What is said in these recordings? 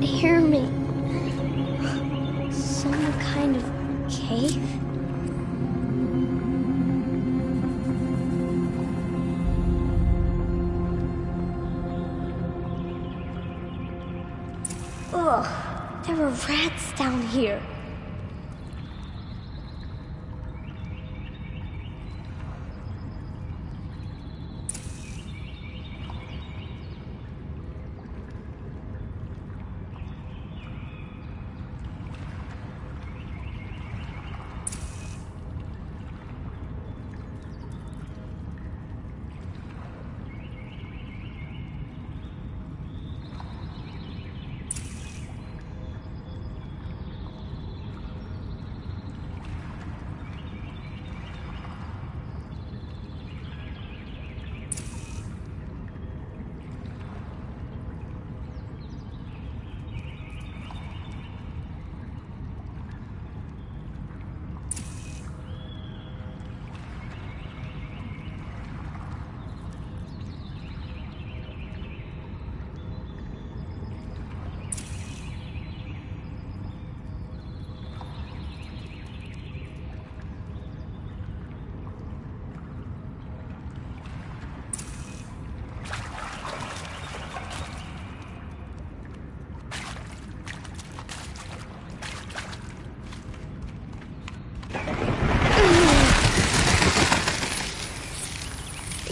hear me. Some kind of cave? Ugh, there were rats down here.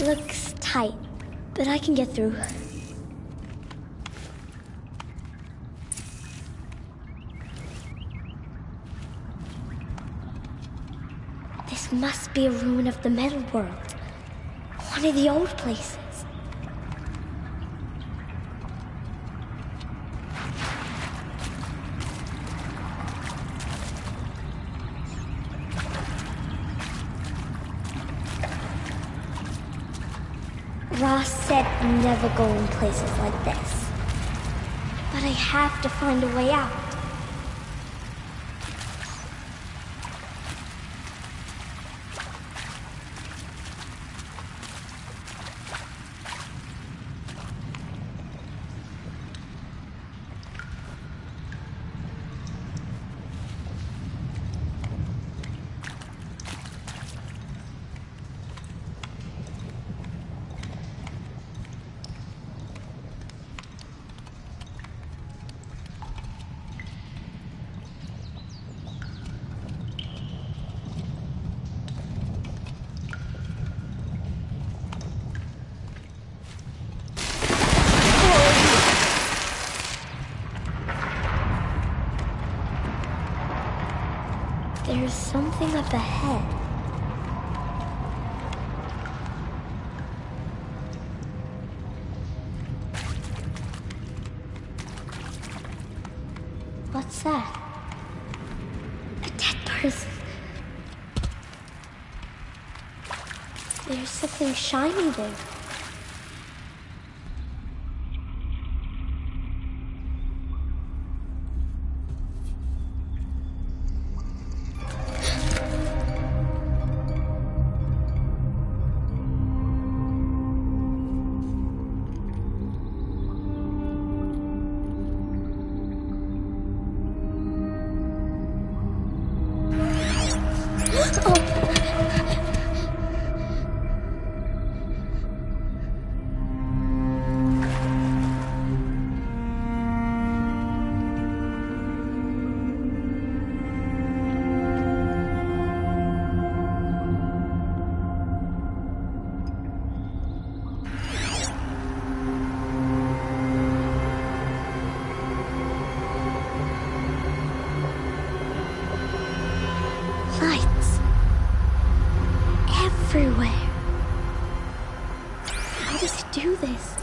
Looks tight, but I can get through. This must be a ruin of the metal world. One of the old places. Ross said never go in places like this. But I have to find a way out. There's something up ahead. What's that? A dead person. There's something shiny there. Everywhere. How does it do this?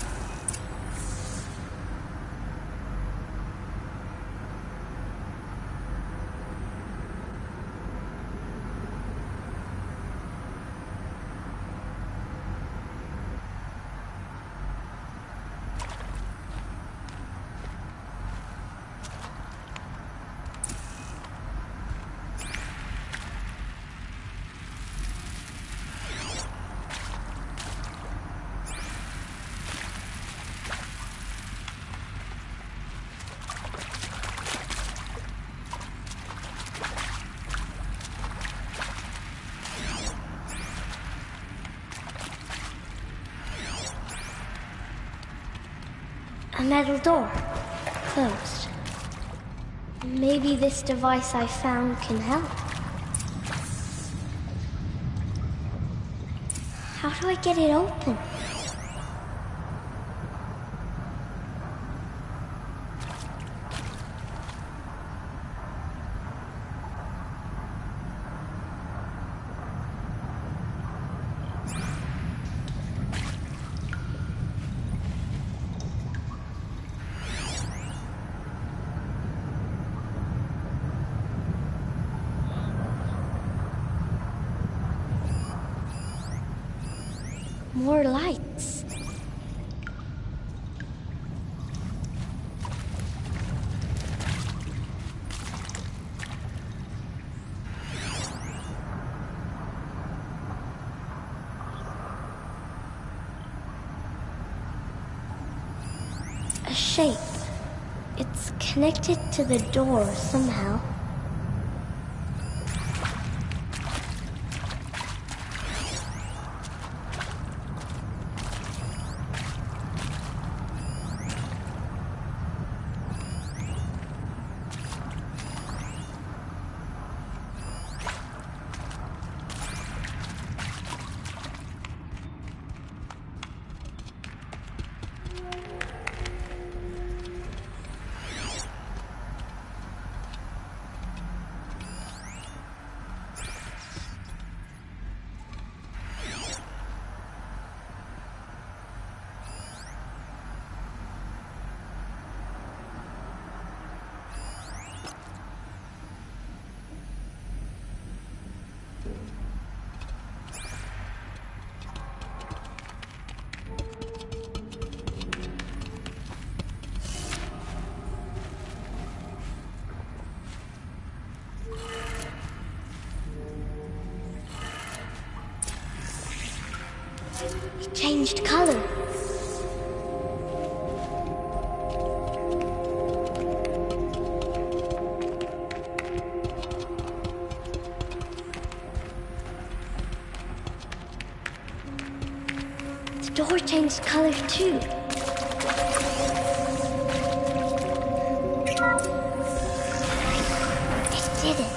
A metal door. Closed. Maybe this device I found can help. How do I get it open? More lights. A shape. It's connected to the door somehow. It changed color. The door changed color too. It did it.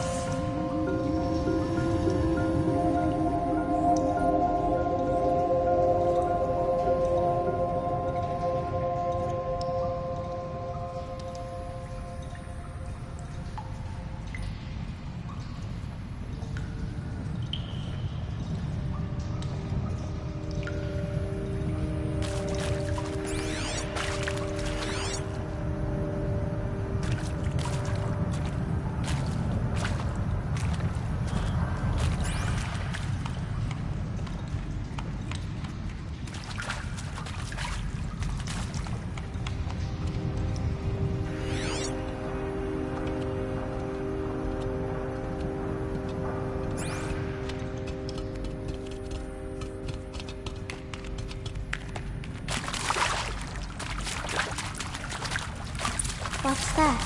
What's that?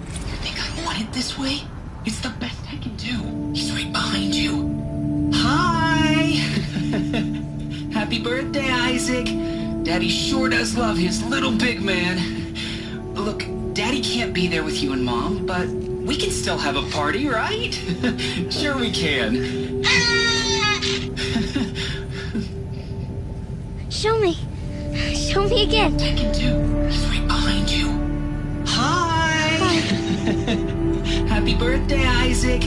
You think I want it this way? It's the best I can do. He's right behind you. Hi! Happy birthday, Isaac. Daddy sure does love his little big man. Look, Daddy can't be there with you and Mom, but we can still have a party, right? Sure we can. Show me. Show me again. I can do. He's right behind you. Hi! Happy birthday, Isaac.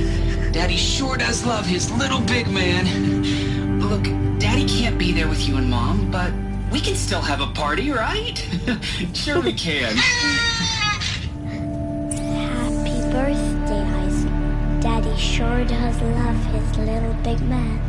Daddy sure does love his little big man. Look, Daddy can't be there with you and Mom, but we can still have a party, right? Sure we can. Happy birthday, Isaac. Daddy sure does love his little big man.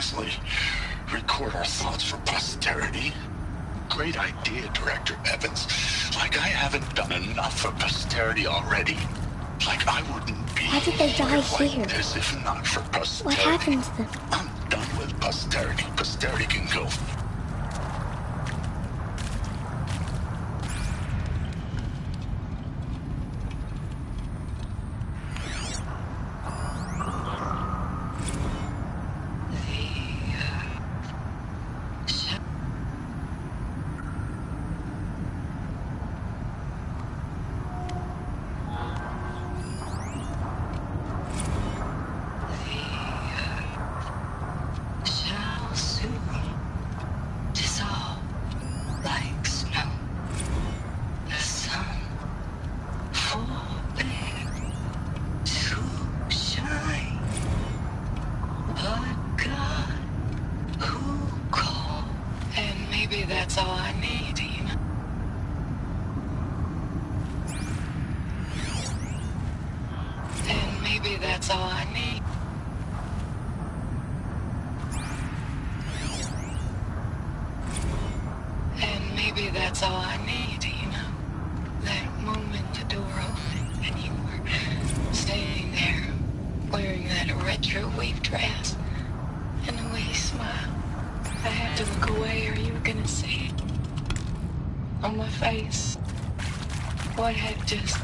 seriously record our thoughts for posterity? Great idea, Director Evans. Like I haven't done enough for posterity already. Like I wouldn't be Why did they die like here? this if not for posterity. What happened to them? I'm done with posterity. Posterity can go. That's all I need, you know. And maybe that's all I need. And maybe that's all I need, you know. That moment the door opened and you were standing there wearing that retro wave dress and the way you smiled. I had to look away or you were gonna see it on my face what had just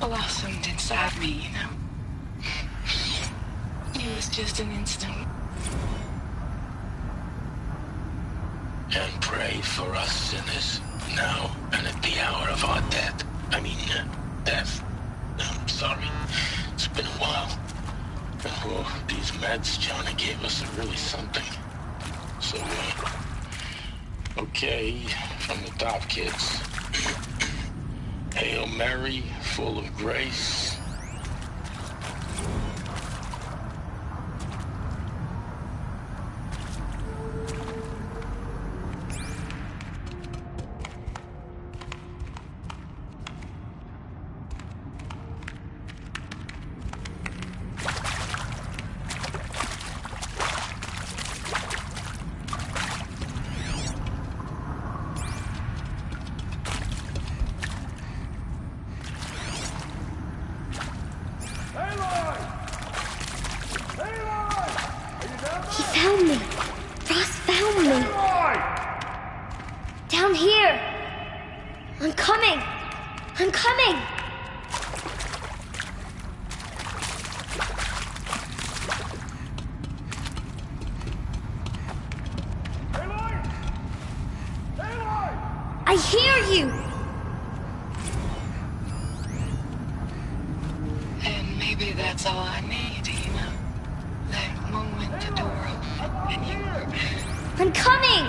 blossomed inside me, you know. It was just an instant. And pray for us sinners, now and at the hour of our death. Death. I'm sorry. It's been a while. Oh, these meds Johnny gave us are really something. So, okay, from the top, kids. Hail Mary, full of grace. He found me. Ross found me. Down here. I'm coming. I'm coming. I hear you. And maybe that's all I need, you know. That moment the door opened and you were... I'm coming.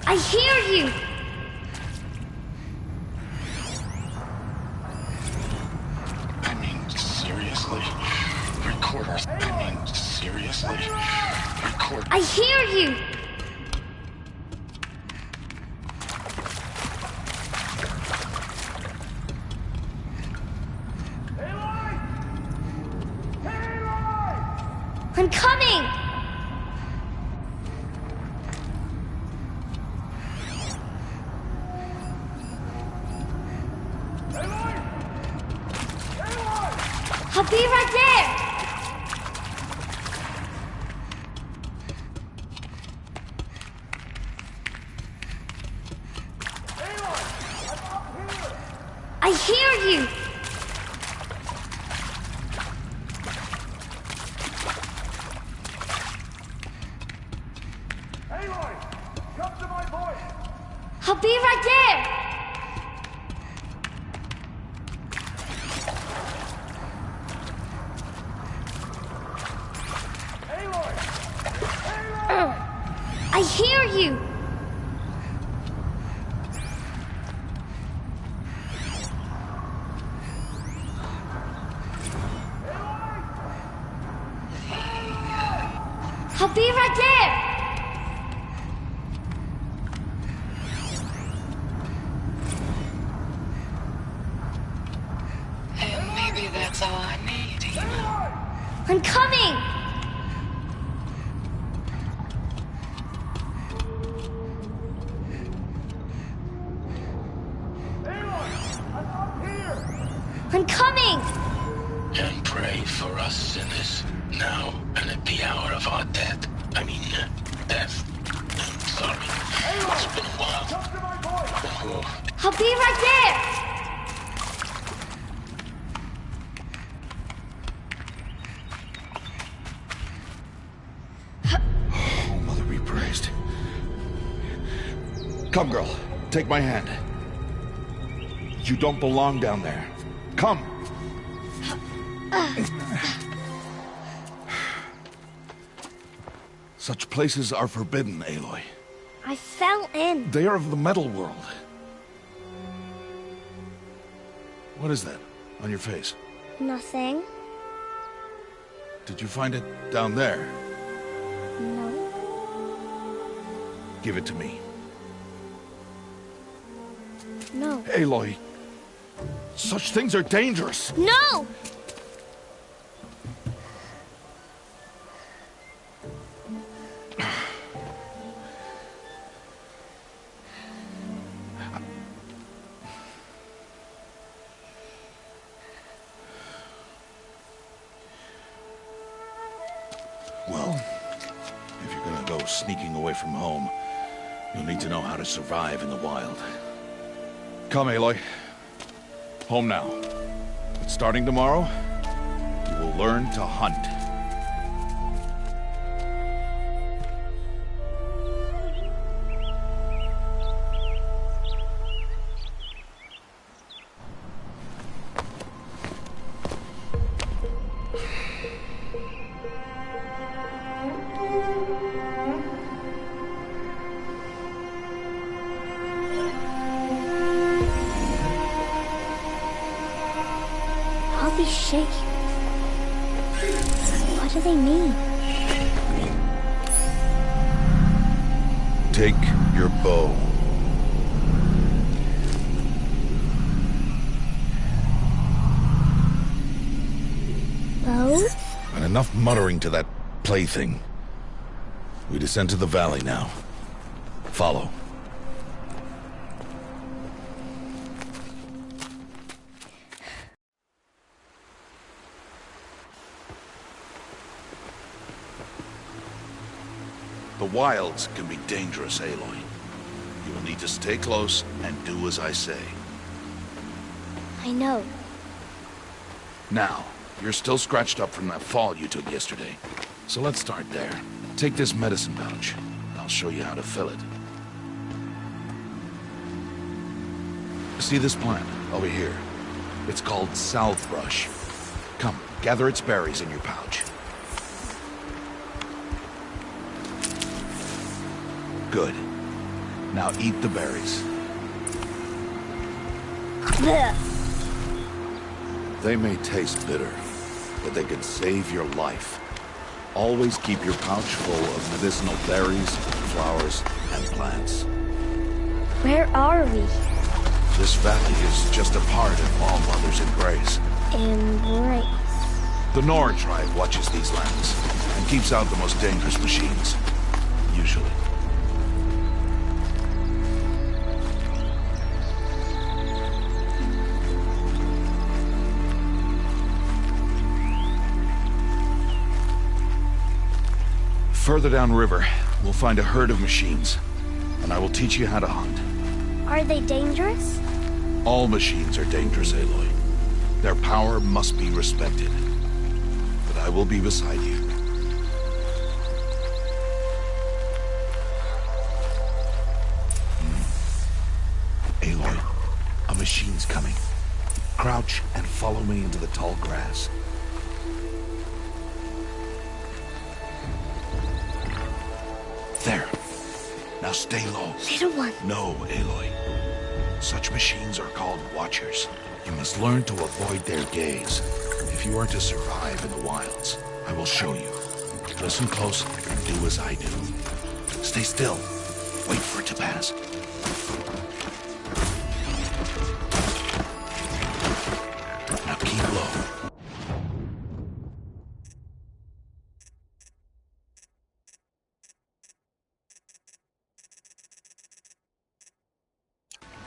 I hear you. Seriously, record our... seriously, record... I hear you. I'm coming. I'll be right there. I hear you. I'll be right there. I hear you. I'll be right there. I'm coming! And pray for us sinners, now and at the hour of our death. Death. Sorry. It's been a while. Oh. I'll be right there! Oh, Mother be praised. Come, girl. Take my hand. You don't belong down there. Come! Such places are forbidden, Aloy. I fell in. They are of the metal world. What is that on your face? Nothing. Did you find it down there? No. Give it to me. No. Aloy, such things are dangerous. No! Well, if you're gonna go sneaking away from home, you'll need to know how to survive in the wild. Come, Aloy. Home now. But starting tomorrow, you will learn to hunt. All these shapes. What do they mean? Take your bow. Bow? And enough muttering to that plaything. We descend to the valley now. Follow. The wilds can be dangerous, Aloy. You will need to stay close and do as I say. I know. Now, you're still scratched up from that fall you took yesterday. So let's start there. Take this medicine pouch. I'll show you how to fill it. See this plant over here? It's called salvebrush. Come, gather its berries in your pouch. Good. Now eat the berries. Blech. They may taste bitter, but they could save your life. Always keep your pouch full of medicinal berries, flowers, and plants. Where are we? This valley is just a part of All Mother's embrace. Embrace. The Nora tribe watches these lands and keeps out the most dangerous machines. Usually. Further downriver, we'll find a herd of machines, and I will teach you how to hunt. Are they dangerous? All machines are dangerous, Aloy. Their power must be respected. But I will be beside you. Aloy, a machine's coming. Crouch and follow me into the tall grass. There. Now stay low. Little one. No, Aloy. Such machines are called Watchers. You must learn to avoid their gaze. If you are to survive in the wilds, I will show you. Listen close and do as I do. Stay still. Wait for it to pass. Now keep low.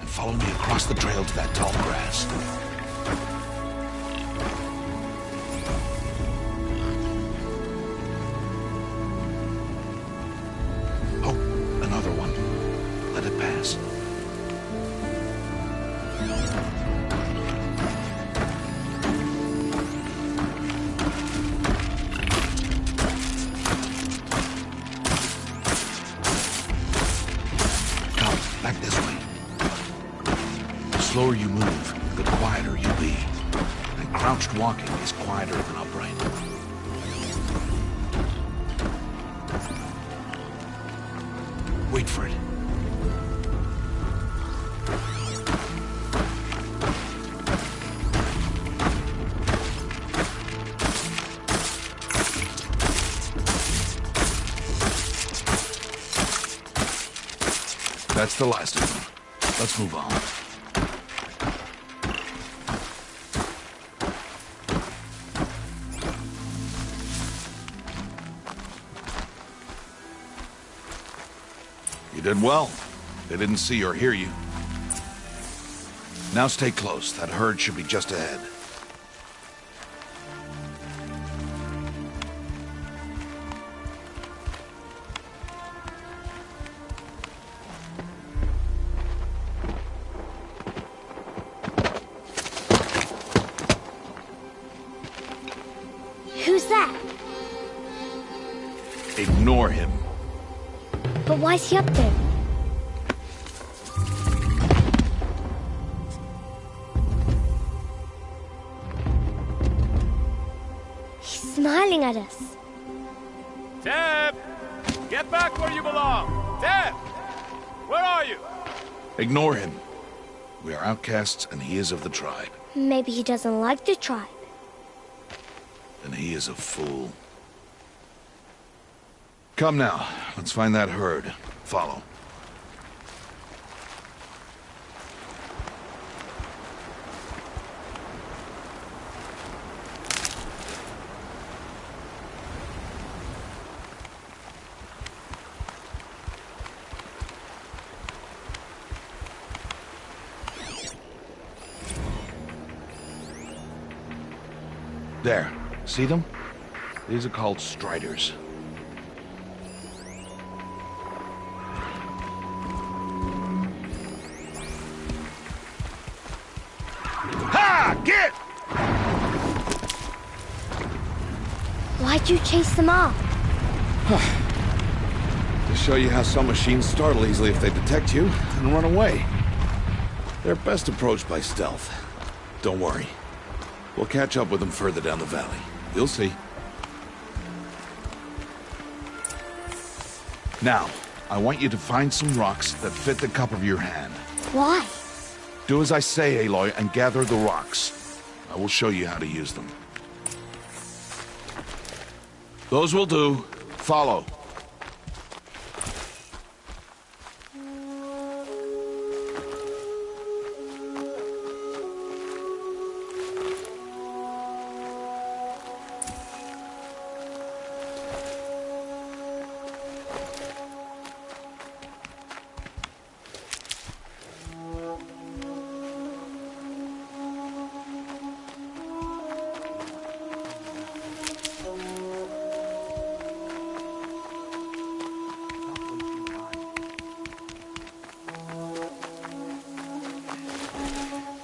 Follow me across the trail to that tall grass. pass. Come, back this way. The slower you move, the quieter you'll be. And crouched walking is quieter than upright. Wait for it. That's the last of them. Let's move on. You did well. They didn't see or hear you. Now stay close. That herd should be just ahead. Who's that? Ignore him. But why's he up there? He's smiling at us. Teb! Get back where you belong! Teb! Where are you? Ignore him. We are outcasts and he is of the tribe. Maybe he doesn't like the tribe. And he is a fool. Come now, let's find that herd. Follow. There. See them? These are called striders. Ha! Get! Why'd you chase them off? To show you how some machines startle easily if they detect you and run away. They're best approached by stealth. Don't worry. We'll catch up with them further down the valley. You'll see. Now, I want you to find some rocks that fit the cup of your hand. Why? Do as I say, Aloy, and gather the rocks. I will show you how to use them. Those will do. Follow.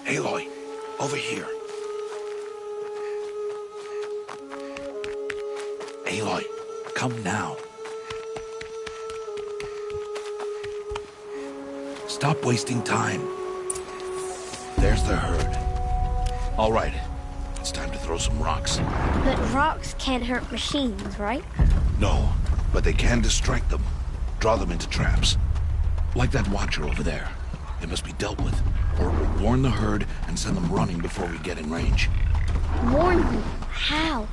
Aloy, over here. Aloy, come now. Stop wasting time. There's the herd. All right, it's time to throw some rocks. But rocks can't hurt machines, right? No, but they can distract them. Draw them into traps. Like that watcher over there. It must be dealt with, or it will warn the herd and send them running before we get in range. Warn them? How?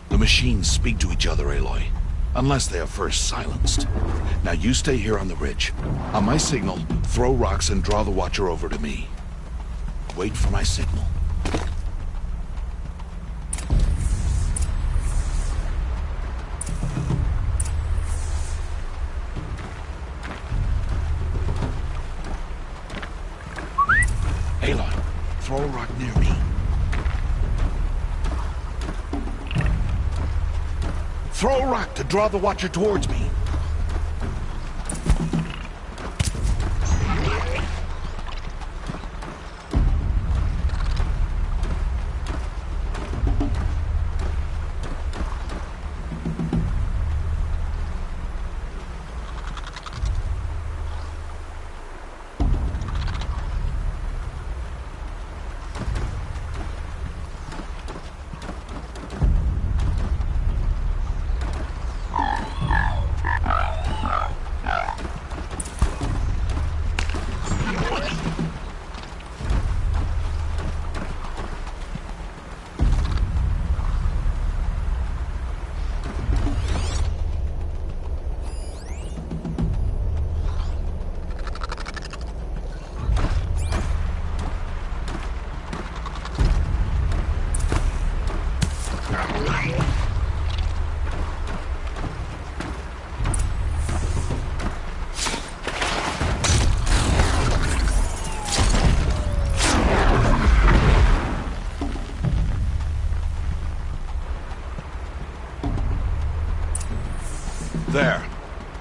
The machines speak to each other, Aloy. Unless they are first silenced. Now you stay here on the ridge. On my signal, throw rocks and draw the watcher over to me. Wait for my signal. Aloy, throw a rock near me. Throw a rock to draw the watcher towards me.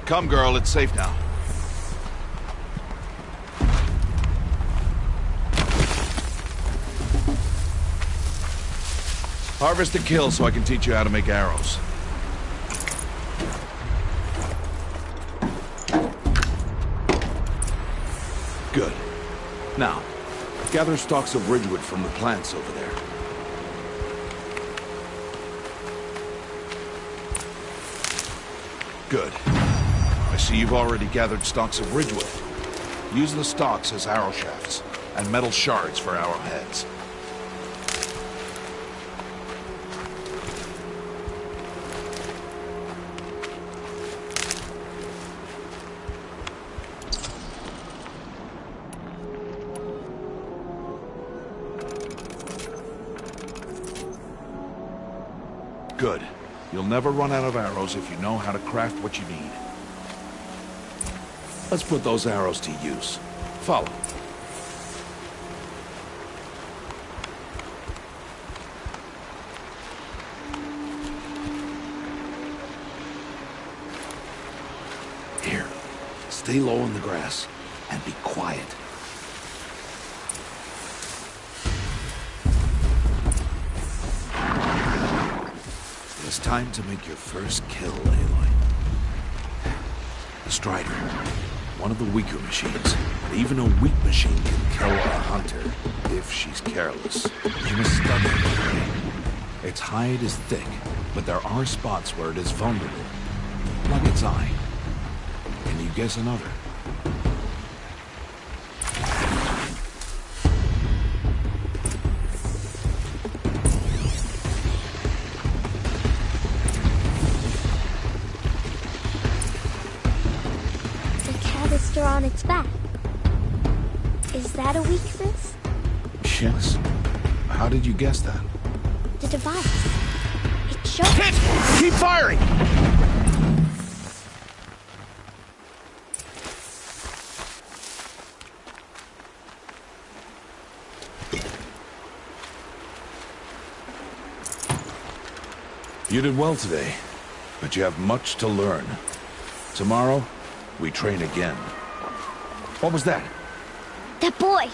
Come, girl, it's safe now. Harvest and kill so I can teach you how to make arrows. Good. Now, gather stalks of ridgewood from the plants over there. Good. I see you've already gathered stalks of ridgewood. Use the stalks as arrow shafts, and metal shards for arrowheads. Good. You'll never run out of arrows if you know how to craft what you need. Let's put those arrows to use. Follow. Here. Stay low in the grass and be quiet. It's time to make your first kill, Aloy. The Strider. One of the weaker machines. But even a weak machine can kill a hunter if she's careless. You must study it. Its hide is thick, but there are spots where it is vulnerable. Like its eye. Can you guess another? On its back. Is that a weakness? Yes. How did you guess that? The device. It shows. Hit! Keep firing! You did well today, but you have much to learn. Tomorrow, we train again. What was that? That boy!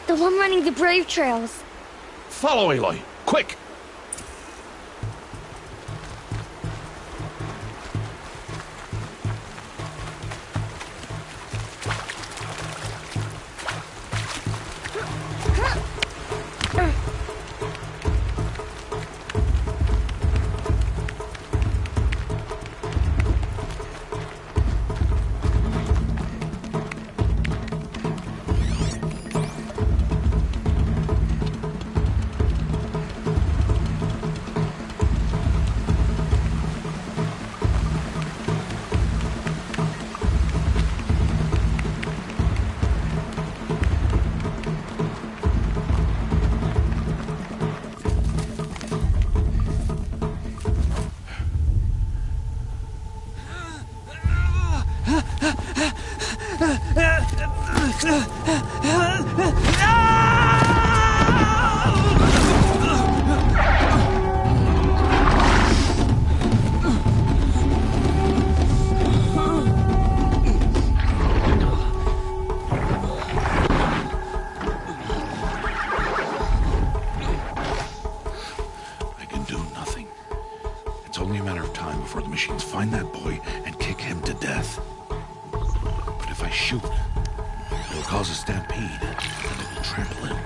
The one running the brave trails. Follow Aloy, quick! Before the machines find that boy and kick him to death. But if I shoot, it'll cause a stampede, and it will trample him.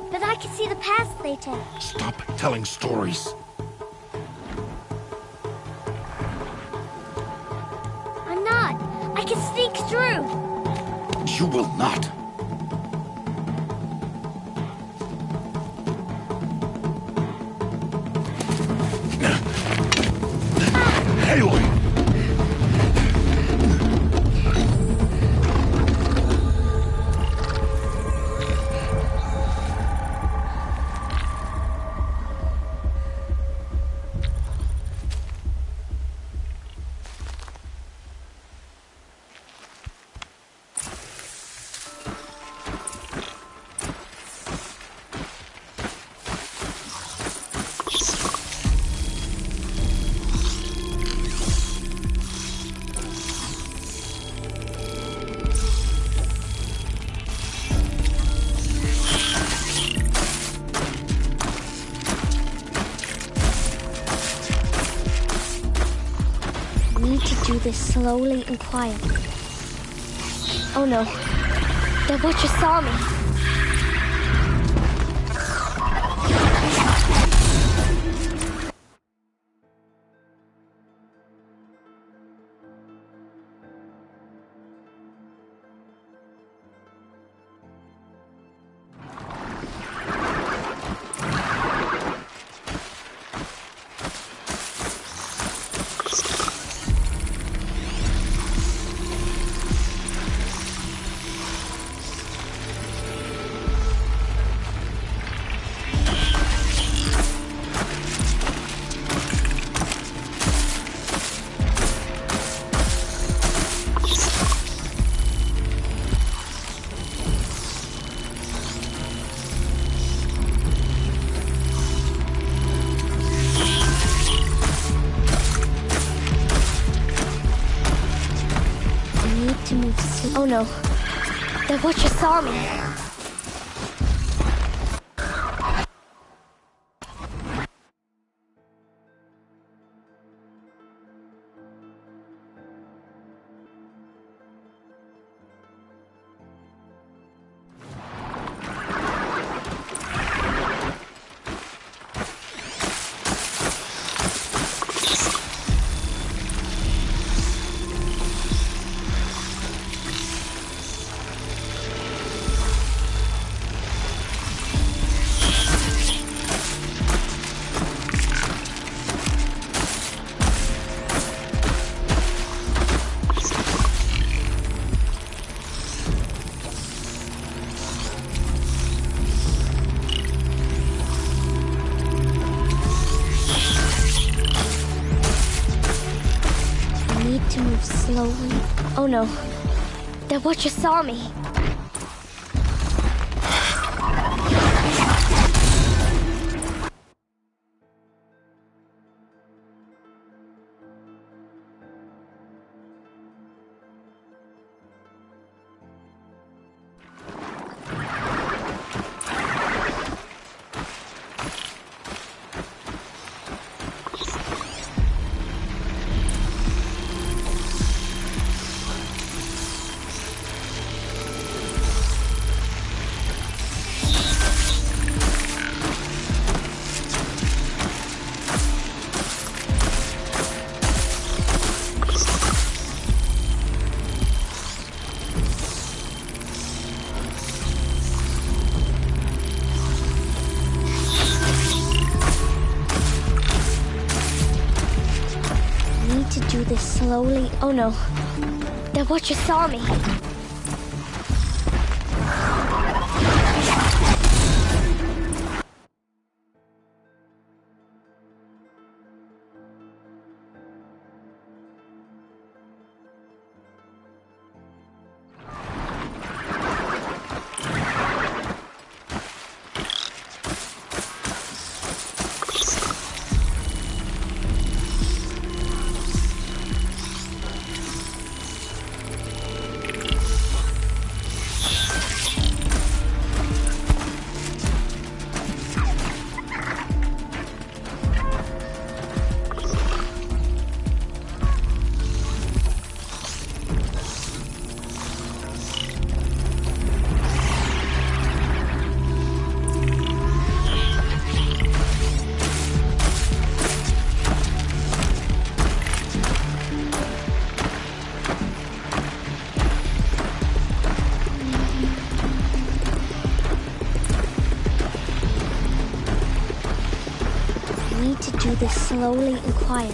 But I can see the paths they take. Stop telling stories. I'm not. I can sneak through. You will not. Aloy! need to do this slowly and quietly. Oh no, the Watcher saw me. Oh no, the Watcher saw me. Slowly. Oh no, the Watcher saw me. Do this slowly. Oh no, the Watcher saw me. Do this slowly and quietly.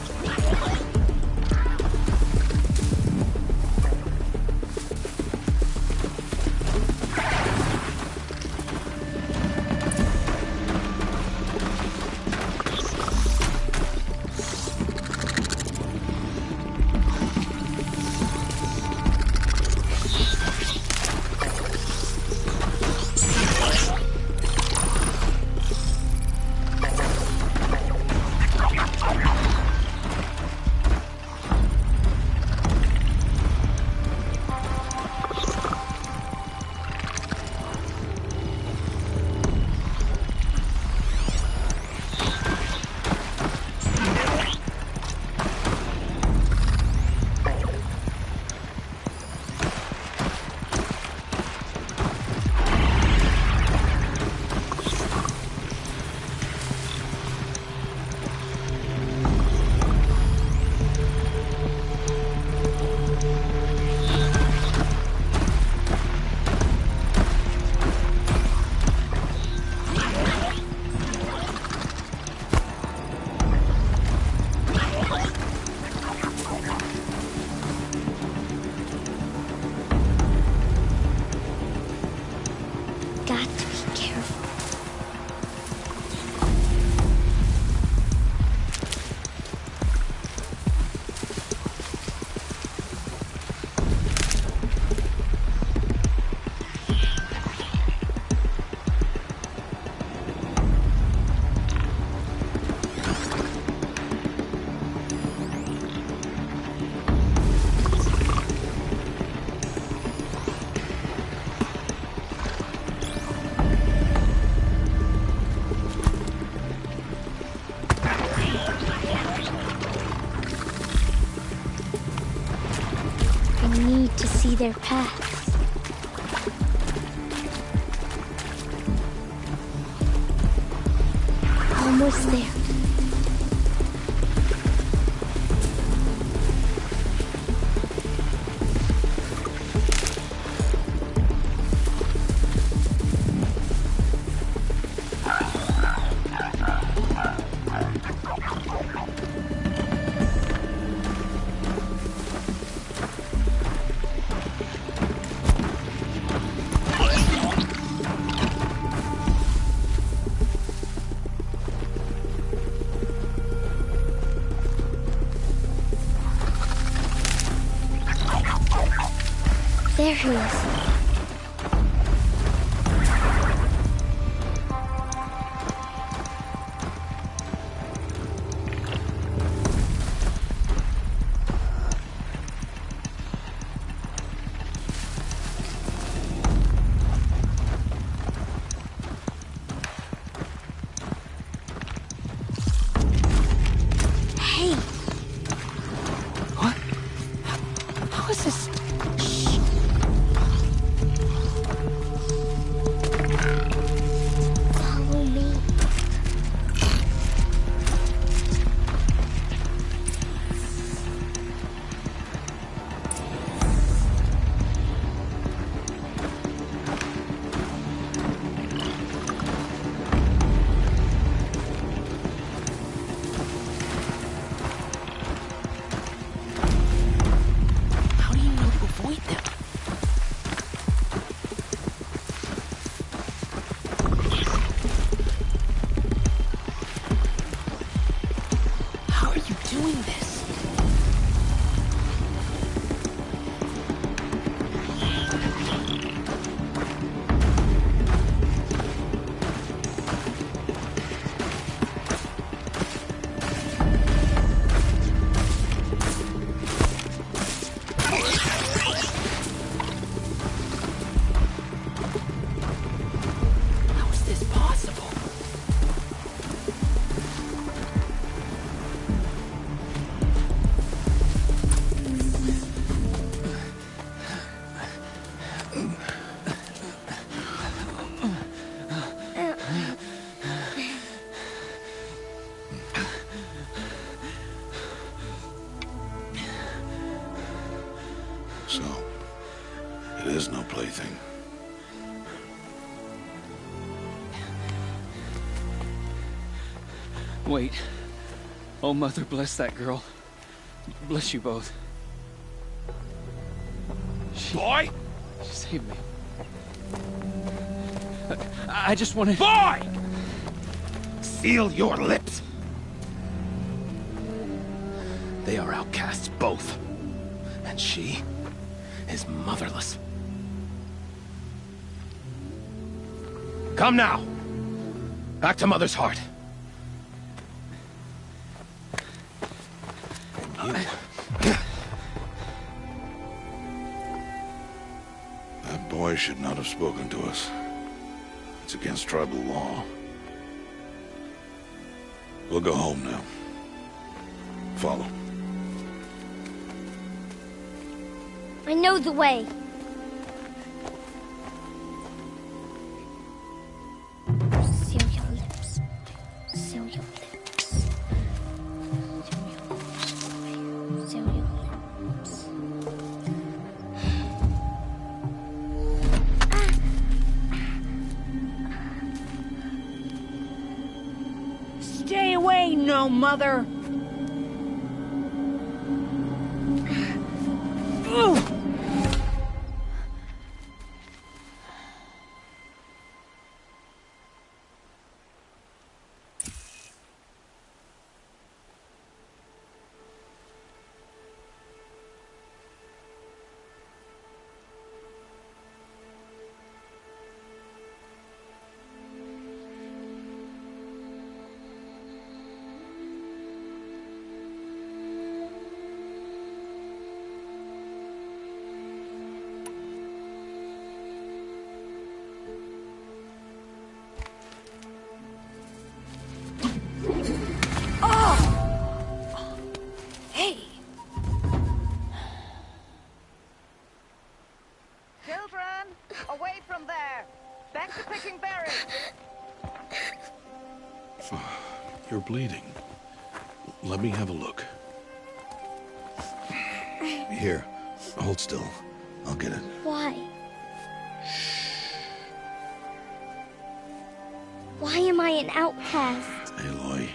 I need to see their paths. Almost there. There he is. Hey! What? How is this? Follow me. How do you know to avoid them? How are you doing this? How is this possible? So, it is no plaything. Wait. Oh, Mother, bless that girl. Bless you both. Boy! She saved me. I just wanted... Boy! Seal your lips! They are outcasts, both. And she is motherless. Come now! Back to Mother's heart. And you... That boy should not have spoken to us. It's against tribal law. We'll go home now. Follow. I know the way. Seal your lips. Seal your lips. Seal your lips. Stay away, no mother! You're bleeding. Let me have a look. Here, hold still. I'll get it. Why? Why am I an outcast? Aloy,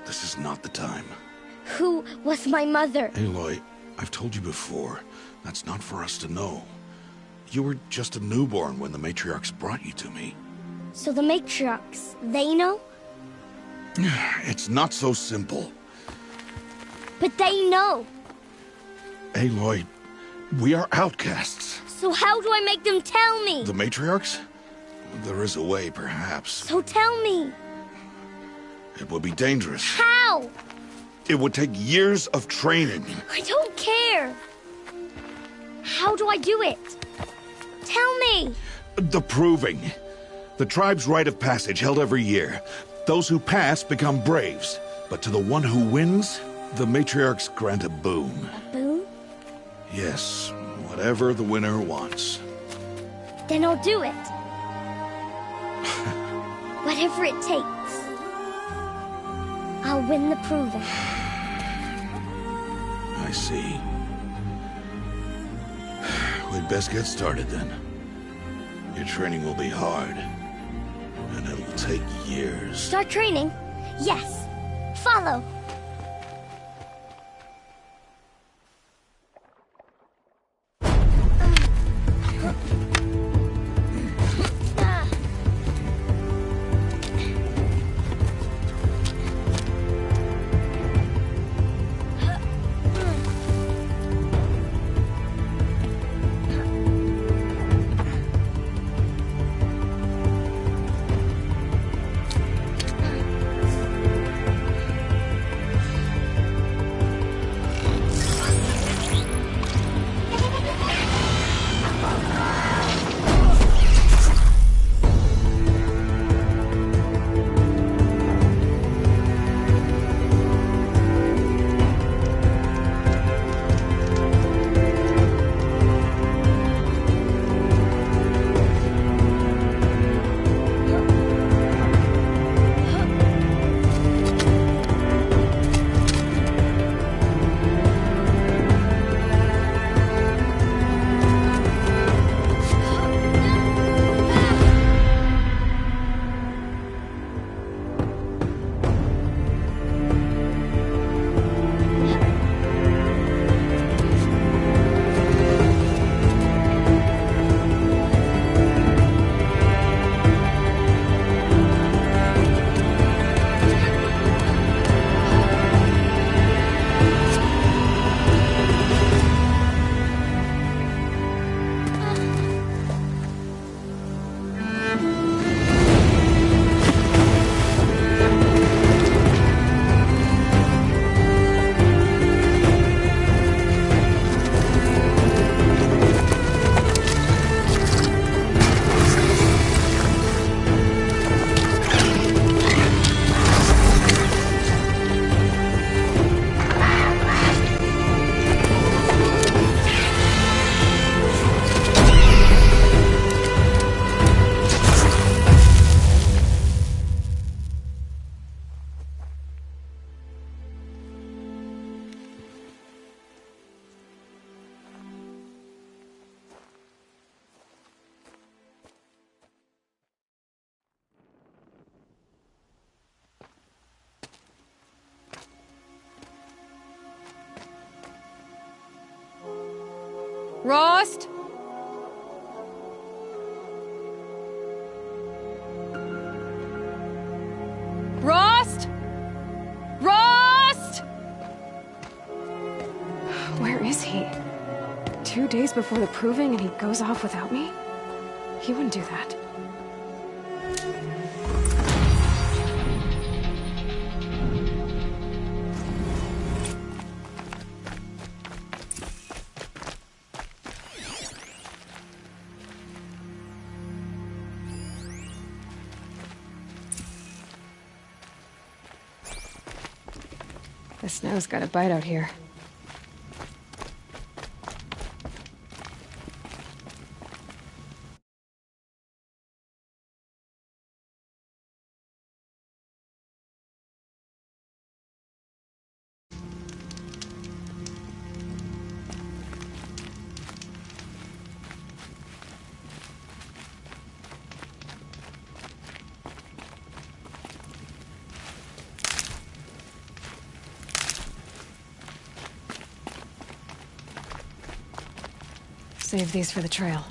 this is not the time. Who was my mother? Aloy, I've told you before, that's not for us to know. You were just a newborn when the matriarchs brought you to me. So the matriarchs, they know? It's not so simple. But they know. Aloy, we are outcasts. So how do I make them tell me? The matriarchs? There is a way, perhaps. So tell me. It would be dangerous. How? It would take years of training. I don't care. How do I do it? Tell me. The proving. The tribe's rite of passage held every year. Those who pass become braves. But to the one who wins, the matriarchs grant a boon. A boon? Yes, whatever the winner wants. Then I'll do it. Whatever it takes. I'll win the proving. I see. We'd best get started then. Your training will be hard. And it'll take years. Start training? Yes. Follow. Rost? Rost? Rost? Where is he? 2 days before the proving and he goes off without me? He wouldn't do that. The snow's got a bite out here. Save these for the trail.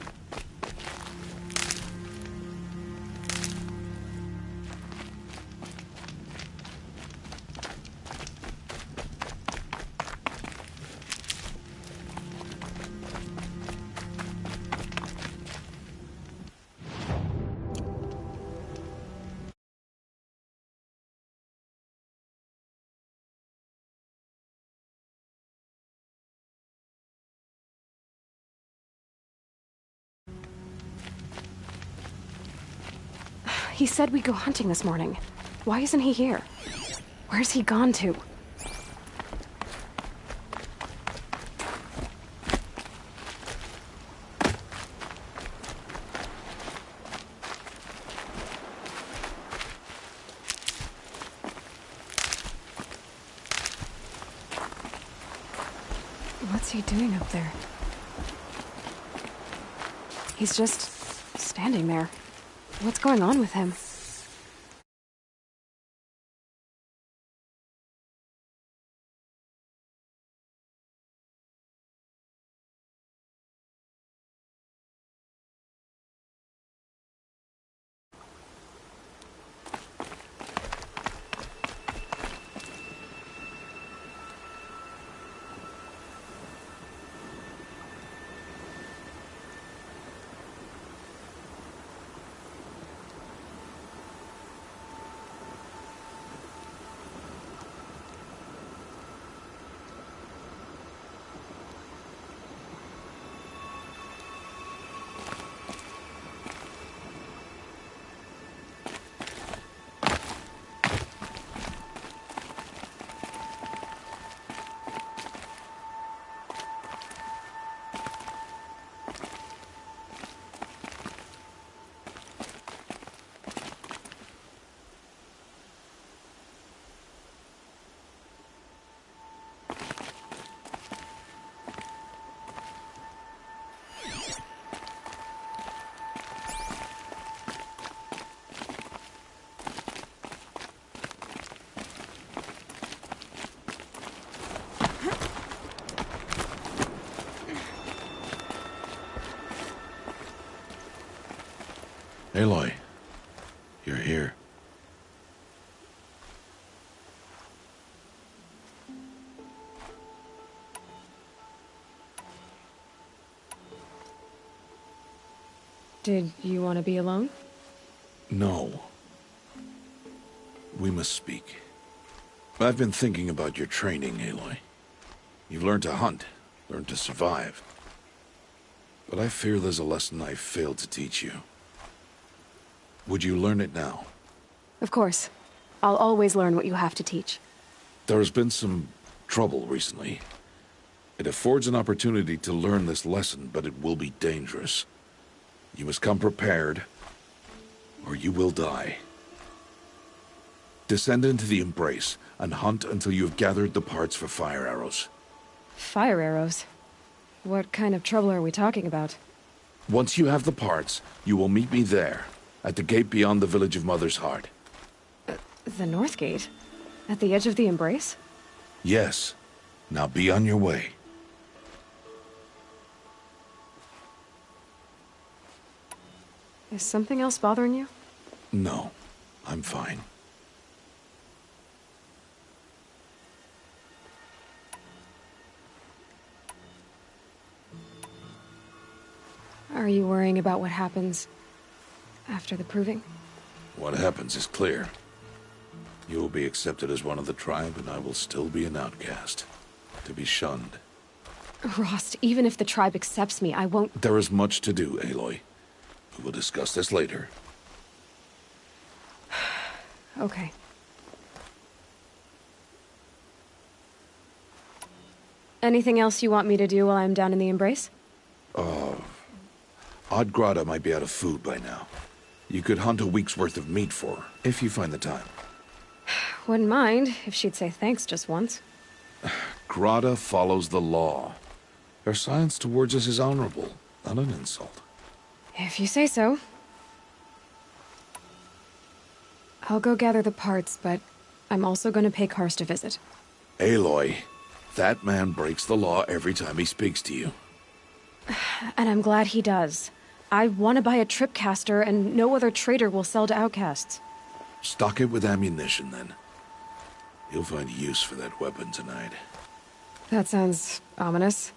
He said we'd go hunting this morning. Why isn't he here? Where's he gone to? What's he doing up there? He's just standing there. What's going on with him? Aloy, you're here. Did you want to be alone? No. We must speak. I've been thinking about your training, Aloy. You've learned to hunt, learned to survive. But I fear there's a lesson I failed to teach you. Would you learn it now? Of course. I'll always learn what you have to teach. There has been some trouble recently. It affords an opportunity to learn this lesson, but it will be dangerous. You must come prepared, or you will die. Descend into the Embrace, and hunt until you have gathered the parts for fire arrows. Fire arrows? What kind of trouble are we talking about? Once you have the parts, you will meet me there, at the gate beyond the village of Mother's Heart. The North Gate? At the edge of the Embrace? Yes. Now be on your way. Is something else bothering you? No, I'm fine. Are you worrying about what happens after the proving? What happens is clear. You will be accepted as one of the tribe, and I will still be an outcast. To be shunned. Rost, even if the tribe accepts me, I won't— There is much to do, Aloy. We will discuss this later. Okay. Anything else you want me to do while I'm down in the Embrace? Odd Grata might be out of food by now. You could hunt a week's worth of meat for her, if you find the time. Wouldn't mind if she'd say thanks just once. Grata follows the law. Her science towards us is honorable, not an insult. If you say so. I'll go gather the parts, but I'm also going to pay Karst a visit. Aloy, that man breaks the law every time he speaks to you. And I'm glad he does. I want to buy a tripcaster, and no other trader will sell to outcasts. Stock it with ammunition, then. You'll find use for that weapon tonight. That sounds ominous.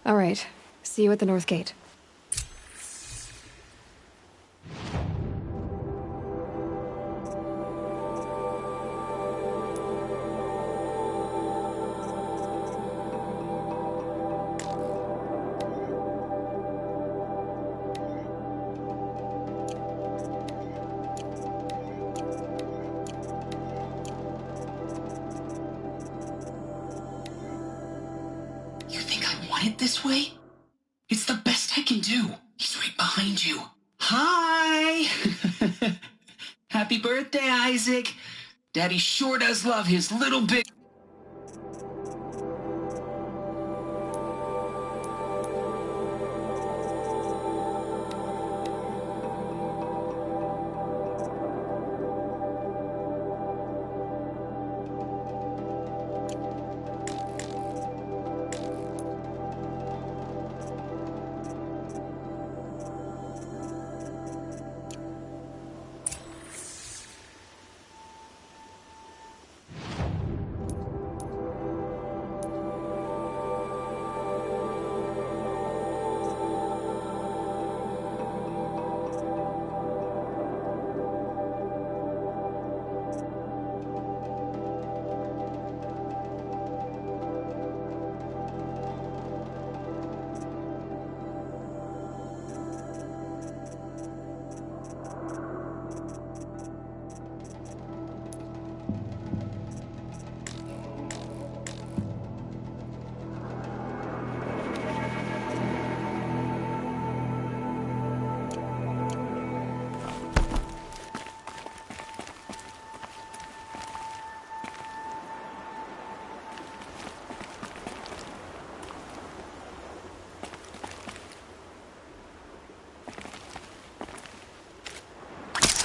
All right. See you at the North Gate. It this way? It's the best I can do. He's right behind you. Hi! Happy birthday, Isaac. Daddy sure does love his little bit.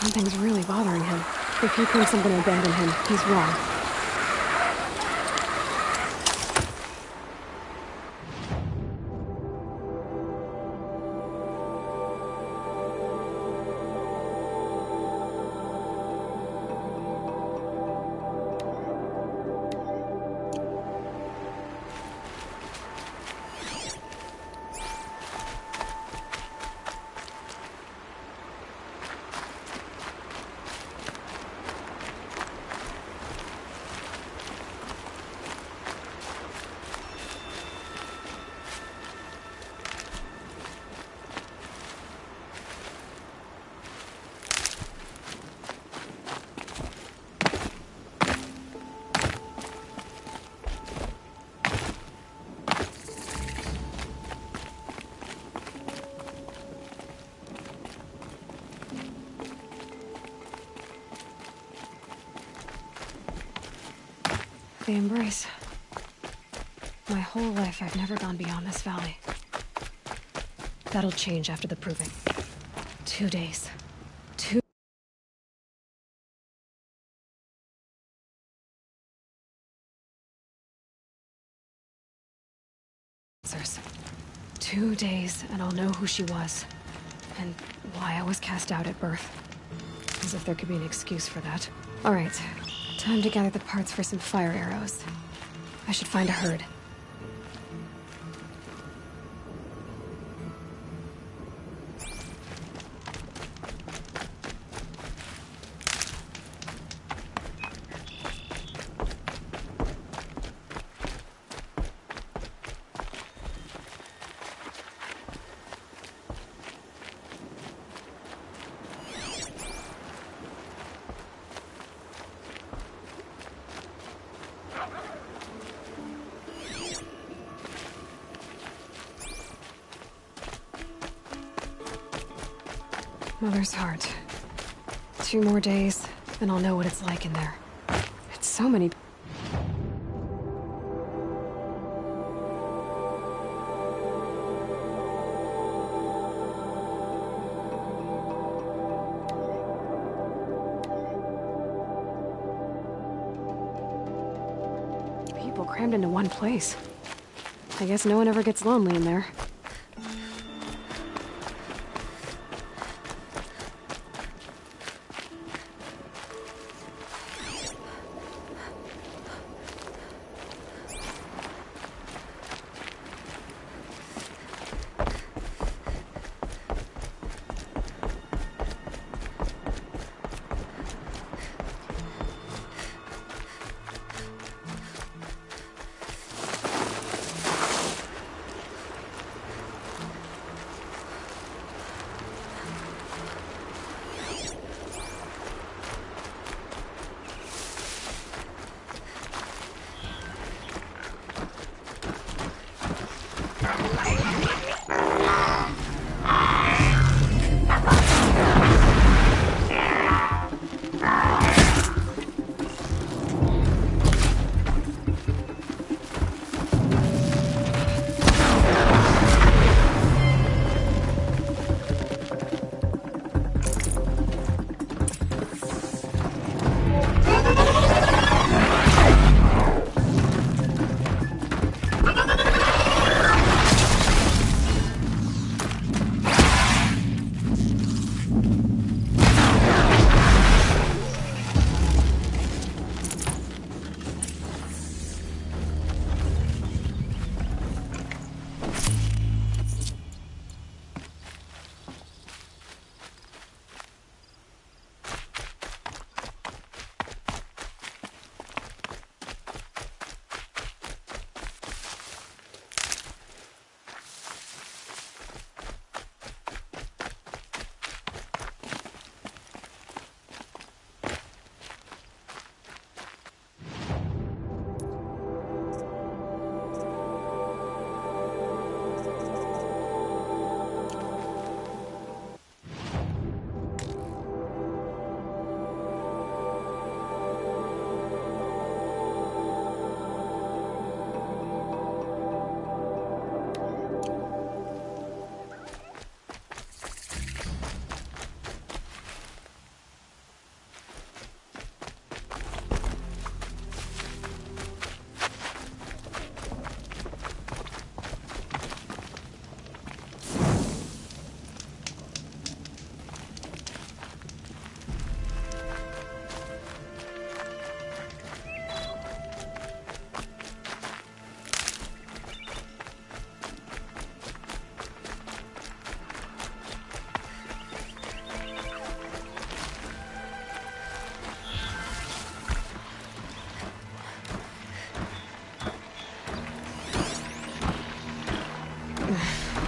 Something's really bothering him. If he thinks I'm gonna abandon him, he's wrong. The Embrace. My whole life, I've never gone beyond this valley. That'll change after the proving. 2 days. 2... answers. 2 days, and I'll know who she was. And why I was cast out at birth. As if there could be an excuse for that. All right. Time to gather the parts for some fire arrows. I should find a herd. Mother's heart. 2 more days, and I'll know what it's like in there. It's so many... people crammed into one place. I guess no one ever gets lonely in there.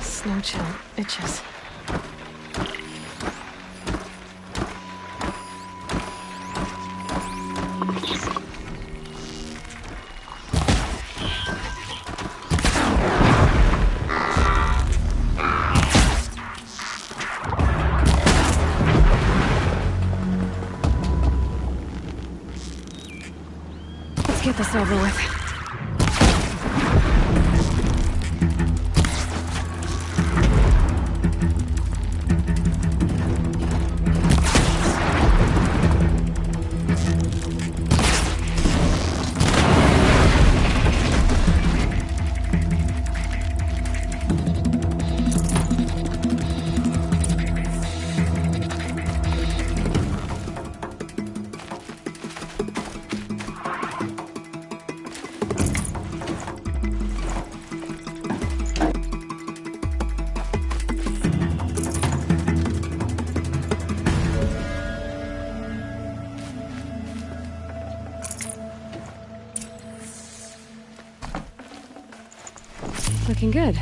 Snow chill. Itches. Let's get this over with. Looking good.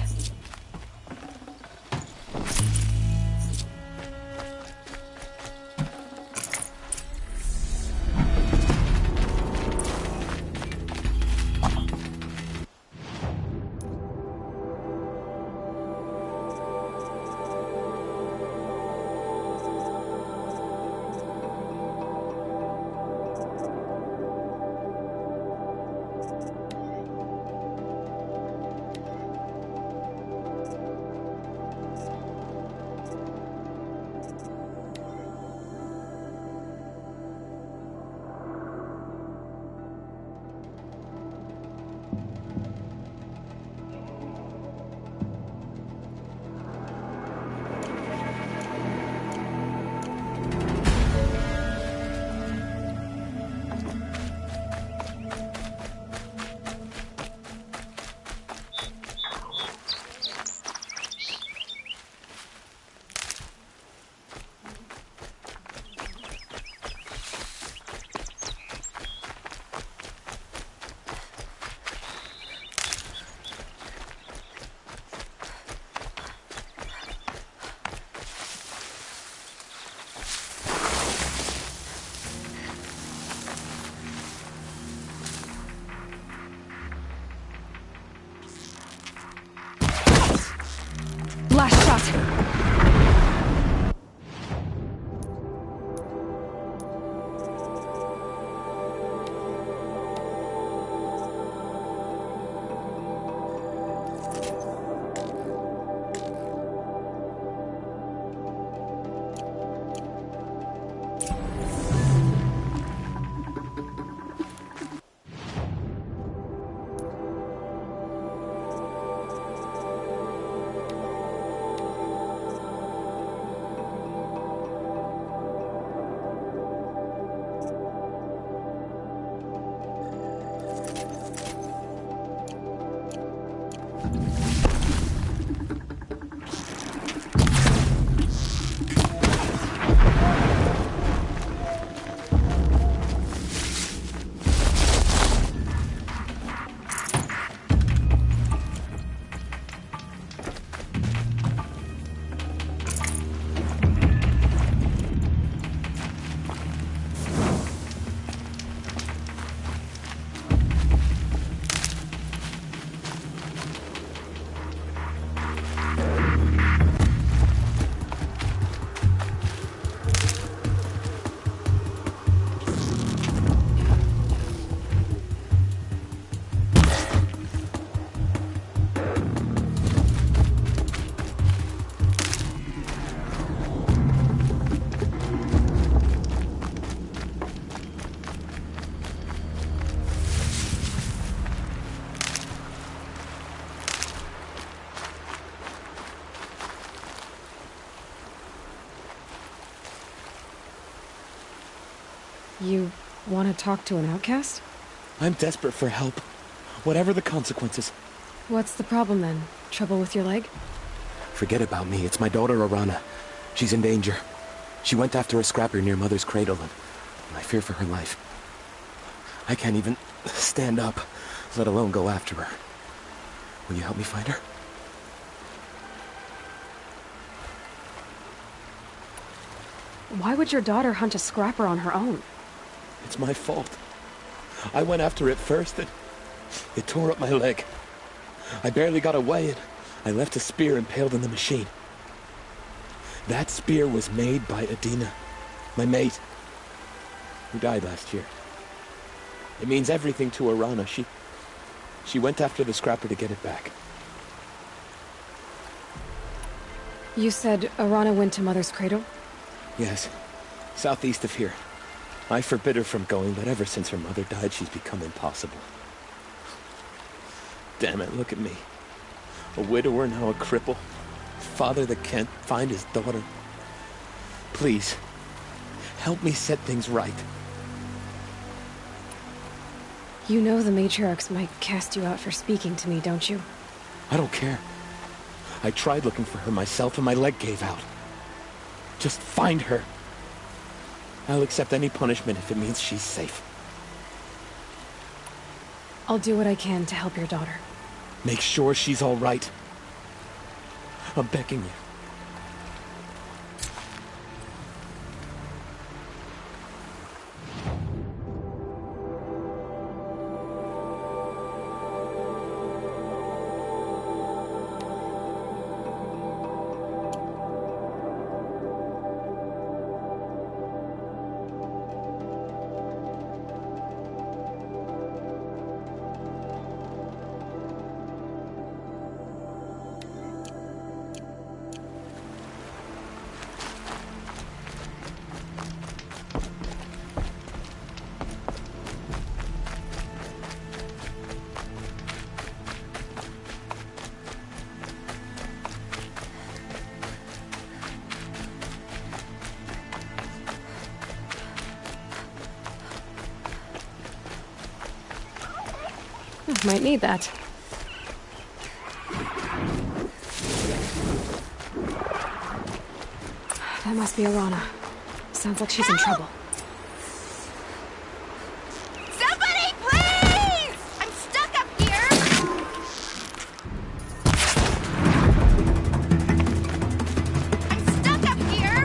Last shot. You want to talk to an outcast? I'm desperate for help. Whatever the consequences. What's the problem then? Trouble with your leg? Forget about me. It's my daughter, Arana. She's in danger. She went after a scrapper near Mother's cradle, and I fear for her life. I can't even stand up, let alone go after her. Will you help me find her? Why would your daughter hunt a scrapper on her own? It's my fault. I went after it first, and it tore up my leg. I barely got away, and I left a spear impaled in the machine. That spear was made by Adina, my mate, who died last year. It means everything to Arana. She went after the scrapper to get it back. You said Arana went to Mother's cradle? Yes, southeast of here. I forbid her from going, but ever since her mother died, she's become impossible. Damn it, look at me. A widower, now a cripple. Father that can't find his daughter. Please, help me set things right. You know the matriarchs might cast you out for speaking to me, don't you? I don't care. I tried looking for her myself and my leg gave out. Just find her. I'll accept any punishment if it means she's safe. I'll do what I can to help your daughter. Make sure she's all right. I'm begging you. Might need that. That must be Arana. Sounds like she's in trouble. Somebody, please! I'm stuck up here! I'm stuck up here!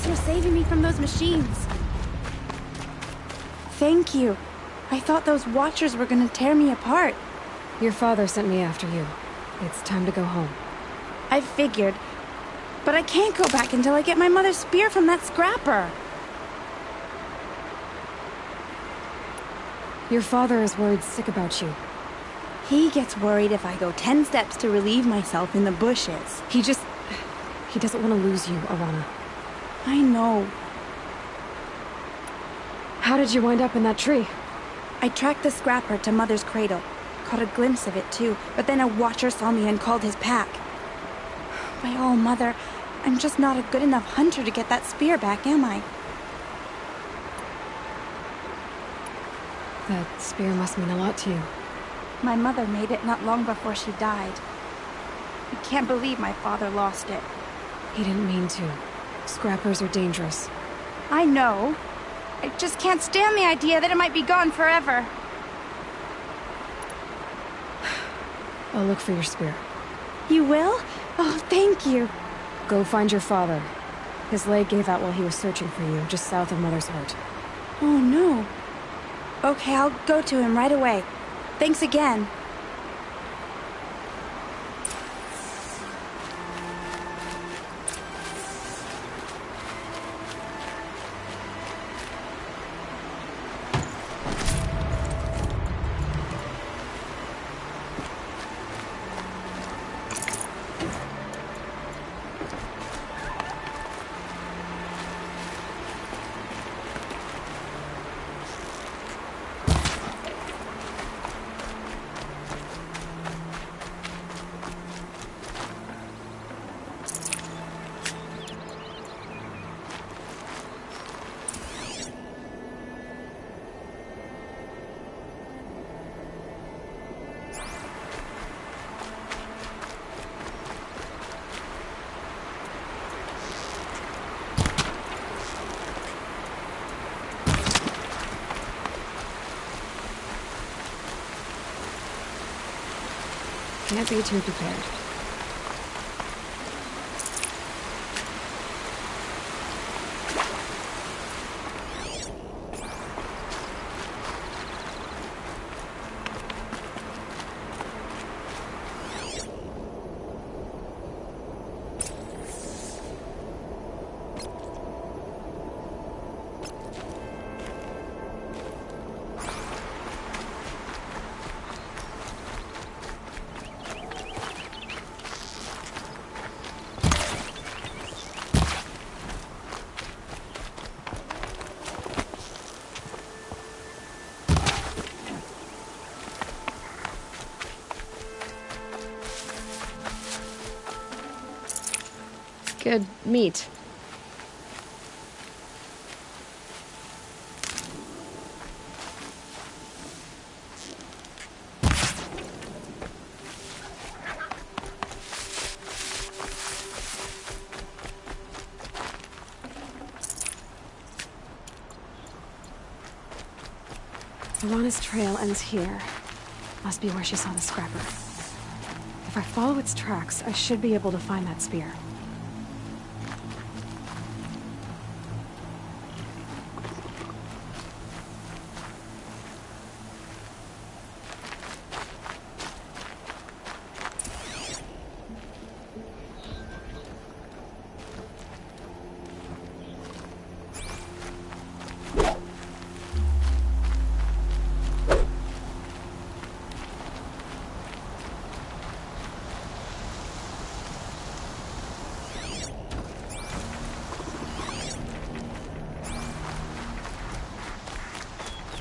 Thanks for saving me from those machines. Thank you. I thought those Watchers were gonna tear me apart. Your father sent me after you. It's time to go home. I figured. But I can't go back until I get my mother's spear from that scrapper. Your father is worried sick about you. He gets worried if I go 10 steps to relieve myself in the bushes. He doesn't want to lose you, Arana. I know. How did you wind up in that tree? I tracked the scrapper to Mother's cradle. Caught a glimpse of it too, but then a Watcher saw me and called his pack. My oh, Mother, I'm just not a good enough hunter to get that spear back, am I? That spear must mean a lot to you. My mother made it not long before she died. I can't believe my father lost it. He didn't mean to. Scrappers are dangerous. I know. I just can't stand the idea that it might be gone forever. I'll look for your spear. You will? Oh, thank you. Go find your father. His leg gave out while he was searching for you, just south of Mother's Heart. Oh, no. Okay, I'll go to him right away. Thanks again. Can't be too prepared. Good meat. Arana's trail ends here. Must be where she saw the scrapper. If I follow its tracks, I should be able to find that spear.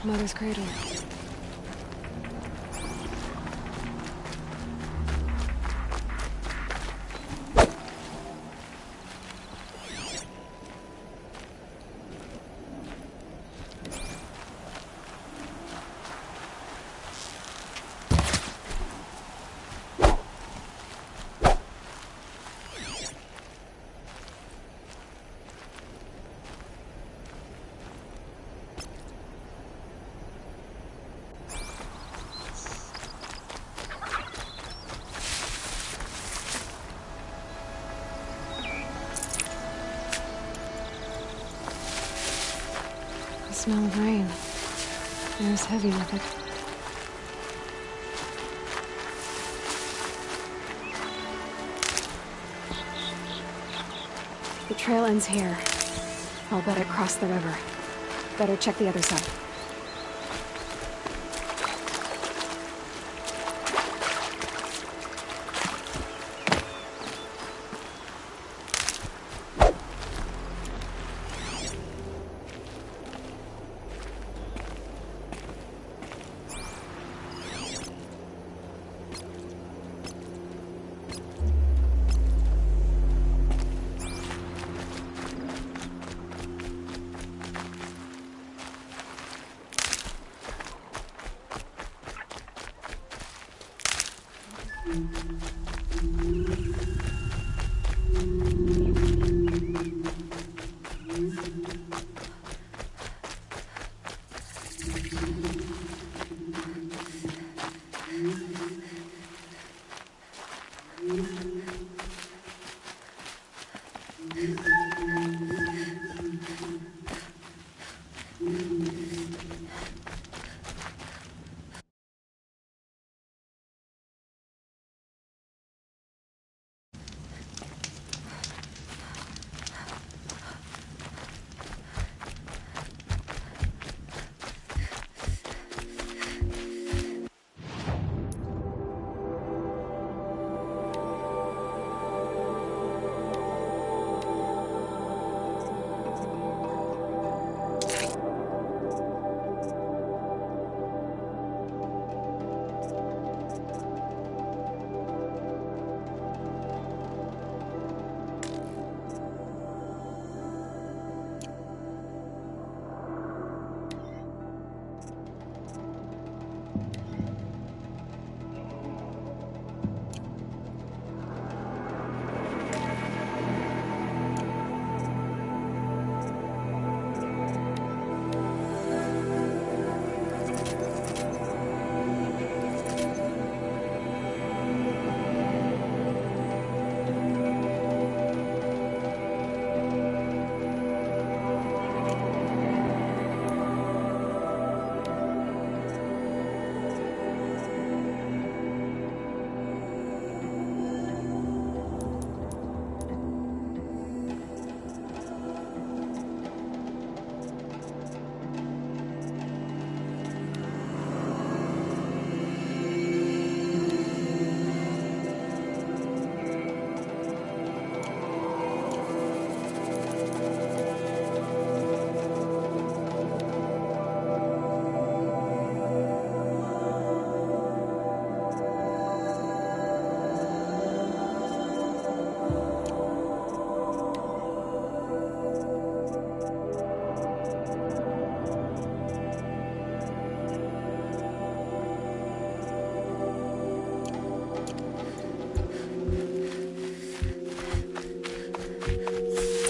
Mother's cradle. smell of rain. Air's heavy with it. The trail ends here. I'll bet it crossed the river. Better check the other side.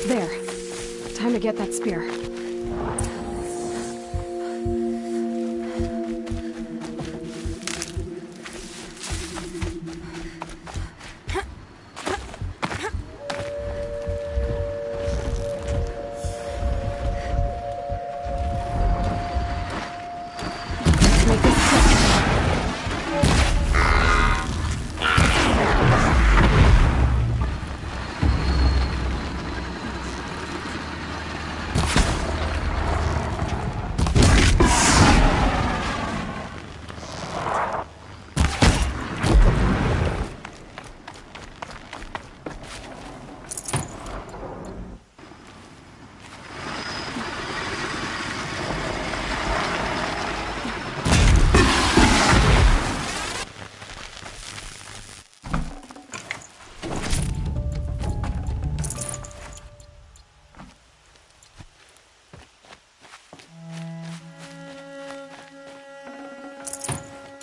There. Time to get that spear.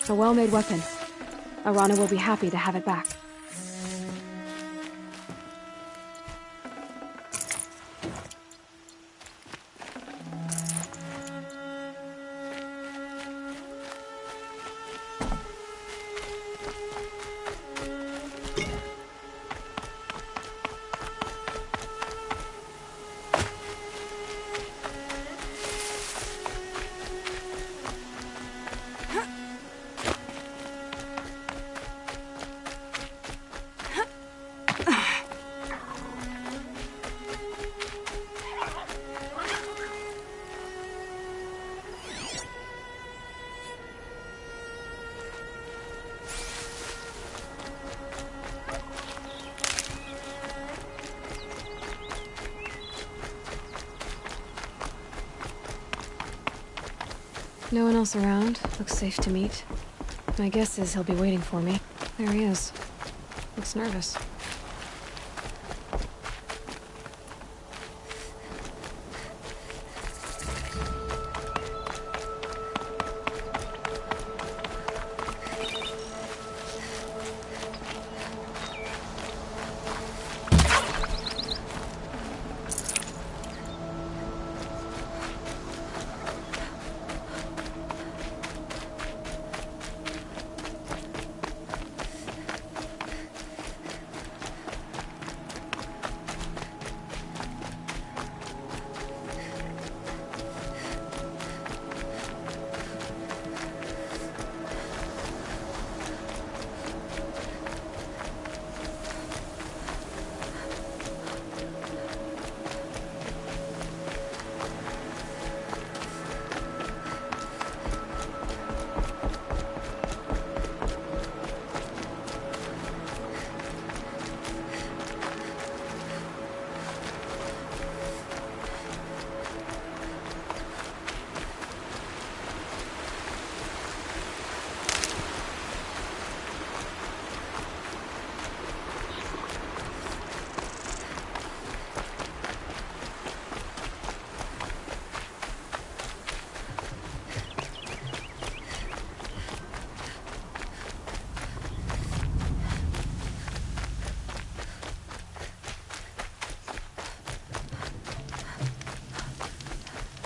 A well-made weapon. Arana will be happy to have it back. No one else around. Looks safe to meet. My guess is he'll be waiting for me. There he is. Looks nervous.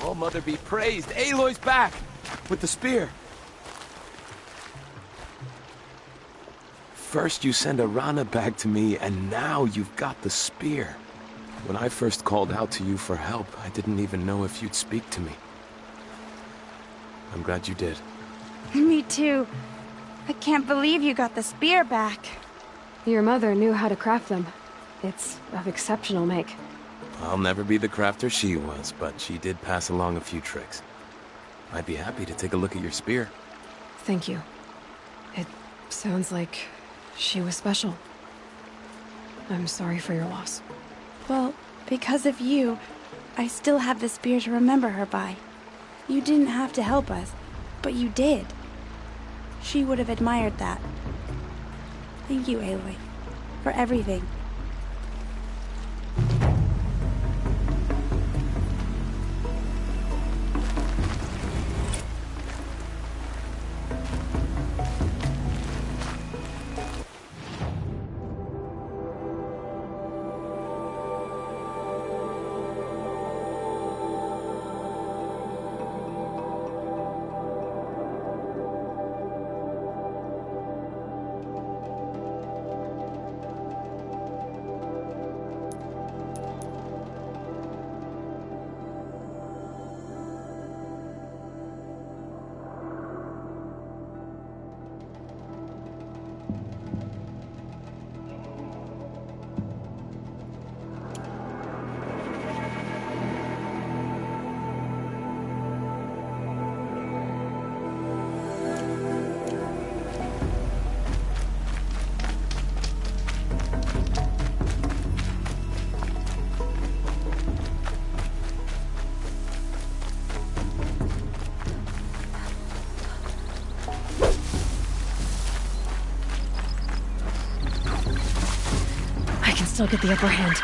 Oh, Mother be praised. Aloy's back! With the spear. First you send Arana back to me, and now you've got the spear. When I first called out to you for help, I didn't even know if you'd speak to me. I'm glad you did. Me too. I can't believe you got the spear back. Your mother knew how to craft them. It's of exceptional make. I'll never be the crafter she was, but she did pass along a few tricks. I'd be happy to take a look at your spear. Thank you. It sounds like she was special. I'm sorry for your loss. Well, because of you, I still have the spear to remember her by. You didn't have to help us, but you did. She would have admired that. Thank you, Aloy, for everything. I'll get the upper hand.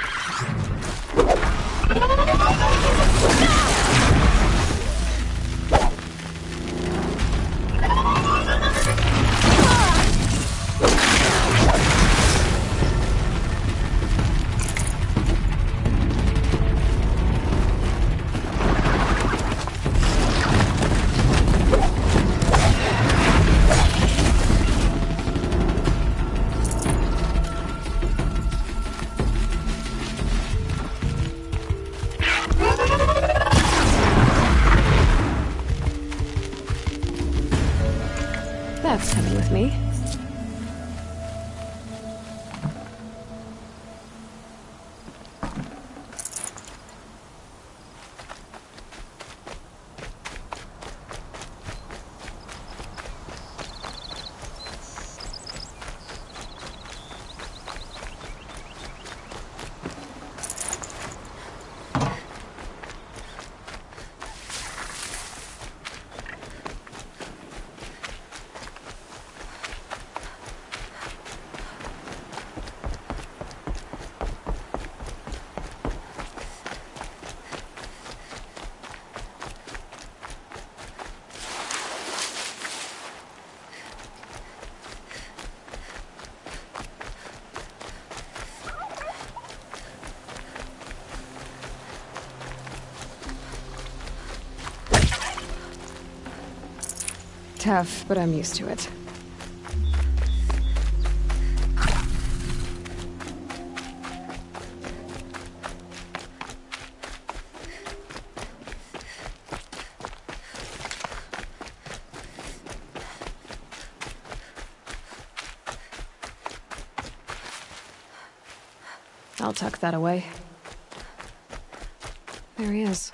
tough, but I'm used to it. I'll tuck that away. There he is.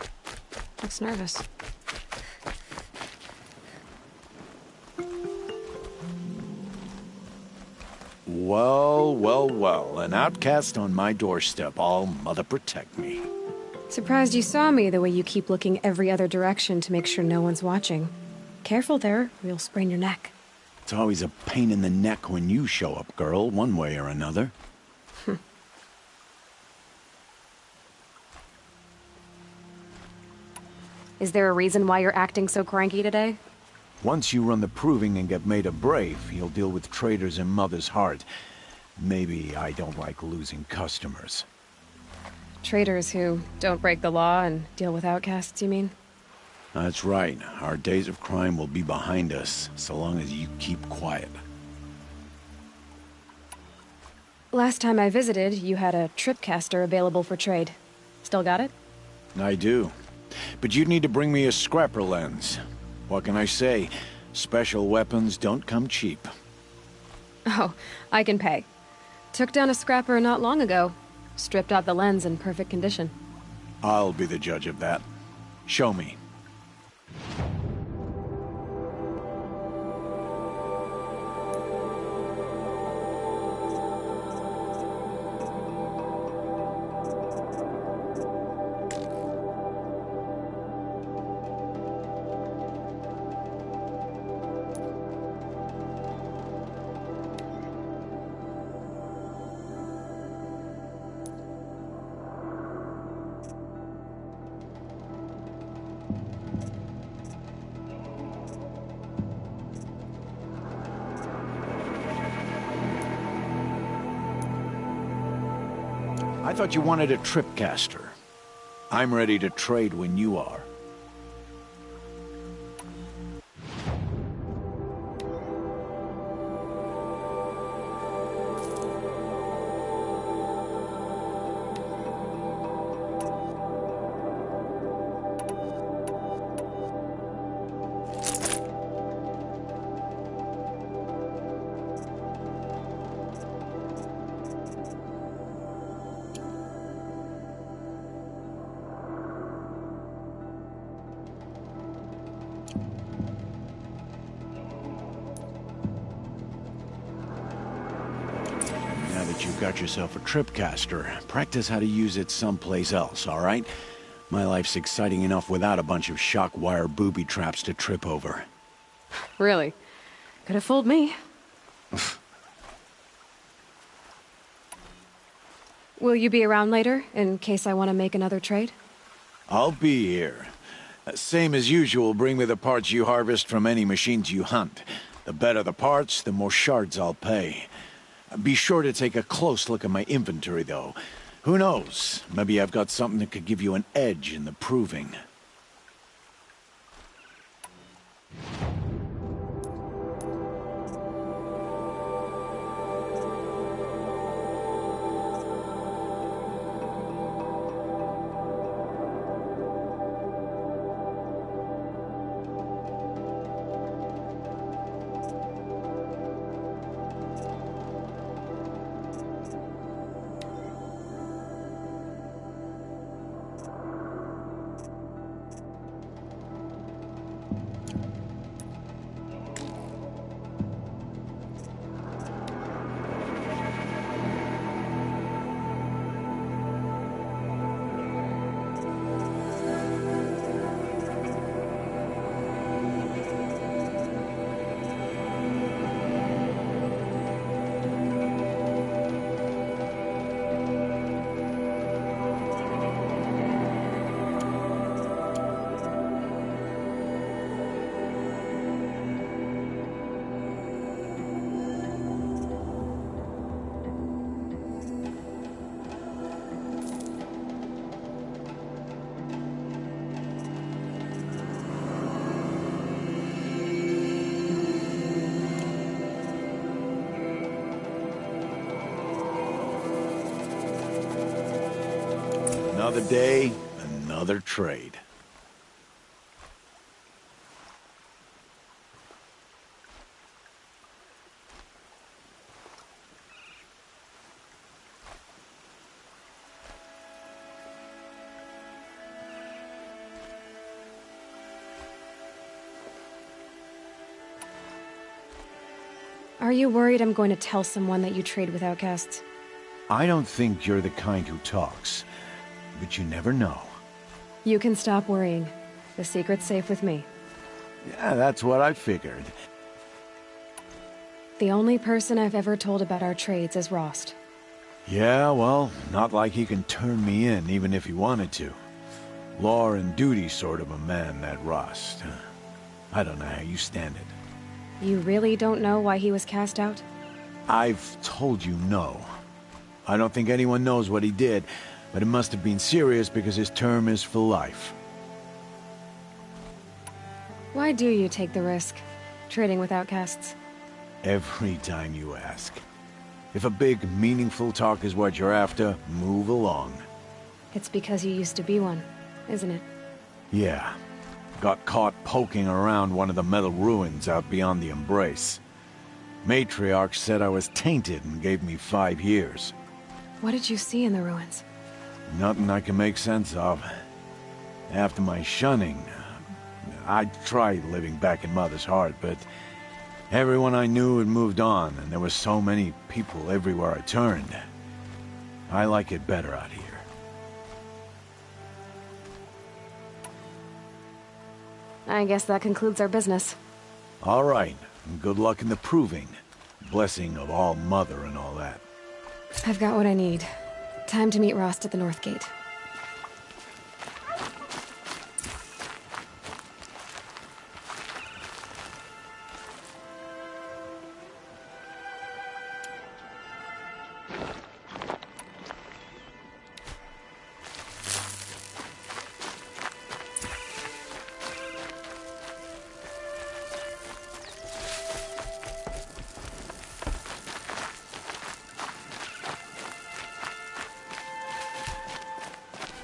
Looks nervous. Well, well, well. An outcast on my doorstep. All mother protect me. Surprised you saw me the way you keep looking every other direction to make sure no one's watching. Careful there, or you'll sprain your neck. It's always a pain in the neck when you show up, girl, one way or another. Is there a reason why you're acting so cranky today? Once you run the proving and get made a brave, you'll deal with traitors in Mother's Heart. Maybe I don't like losing customers. Traitors who don't break the law and deal with outcasts, you mean? That's right. Our days of crime will be behind us, so long as you keep quiet. Last time I visited, you had a tripcaster available for trade. Still got it? I do. But you'd need to bring me a scrapper lens. What can I say? Special weapons don't come cheap. Oh, I can pay. Took down a scrapper not long ago. Stripped out the lens in perfect condition. I'll be the judge of that. Show me. I thought you wanted a tripcaster. I'm ready to trade when you are. You've got yourself a tripcaster. Practice how to use it someplace else, all right? My life's exciting enough without a bunch of shock wire booby traps to trip over. Really? Could have fooled me. Will you be around later, in case I want to make another trade? I'll be here. Same as usual, bring me the parts you harvest from any machines you hunt. The better the parts, the more shards I'll pay. Be sure to take a close look at my inventory, though. Who knows? Maybe I've got something that could give you an edge in the proving. Another day, another trade. Are you worried I'm going to tell someone that you trade with outcasts? I don't think you're the kind who talks, but you never know. You can stop worrying. The secret's safe with me. Yeah, that's what I figured. The only person I've ever told about our trades is Rost. Yeah, well, not like he can turn me in, even if he wanted to. Law and duty sort of a man, that Rost. I don't know how you stand it. You really don't know why he was cast out? I've told you no. I don't think anyone knows what he did, but it must have been serious because his term is for life. Why do you take the risk, trading with outcasts? Every time you ask. If a big, meaningful talk is what you're after, move along. It's because you used to be one, isn't it? Yeah. Got caught poking around one of the metal ruins out beyond the Embrace. Matriarch said I was tainted and gave me 5 years. What did you see in the ruins? Nothing I can make sense of. After my shunning, I tried living back in Mother's heart, but everyone I knew had moved on, and there were so many people everywhere I turned. I like it better out here. I guess that concludes our business. All right. Good luck in the proving. Blessing of all Mother and all that. I've got what I need. Time to meet Rost at the North Gate.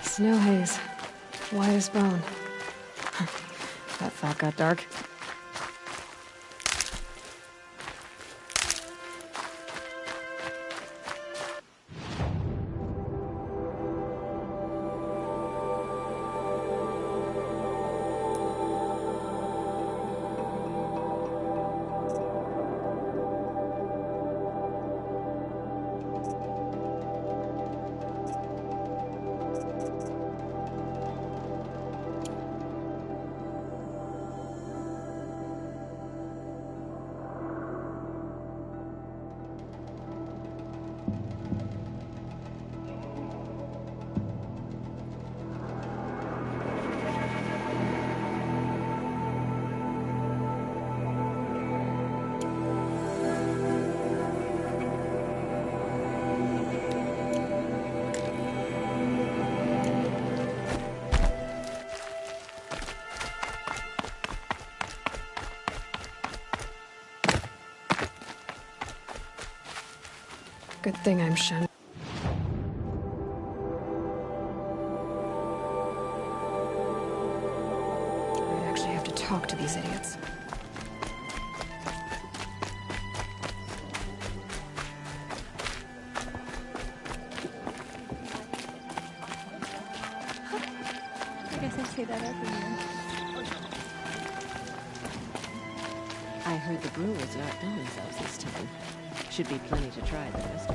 Snow haze. White as bone. That thought got dark. Good thing I'm shunned. I'd actually have to talk to these idiots. I guess I say that every year. I heard the brewers outdone themselves this time. Should be plenty to try, the rest.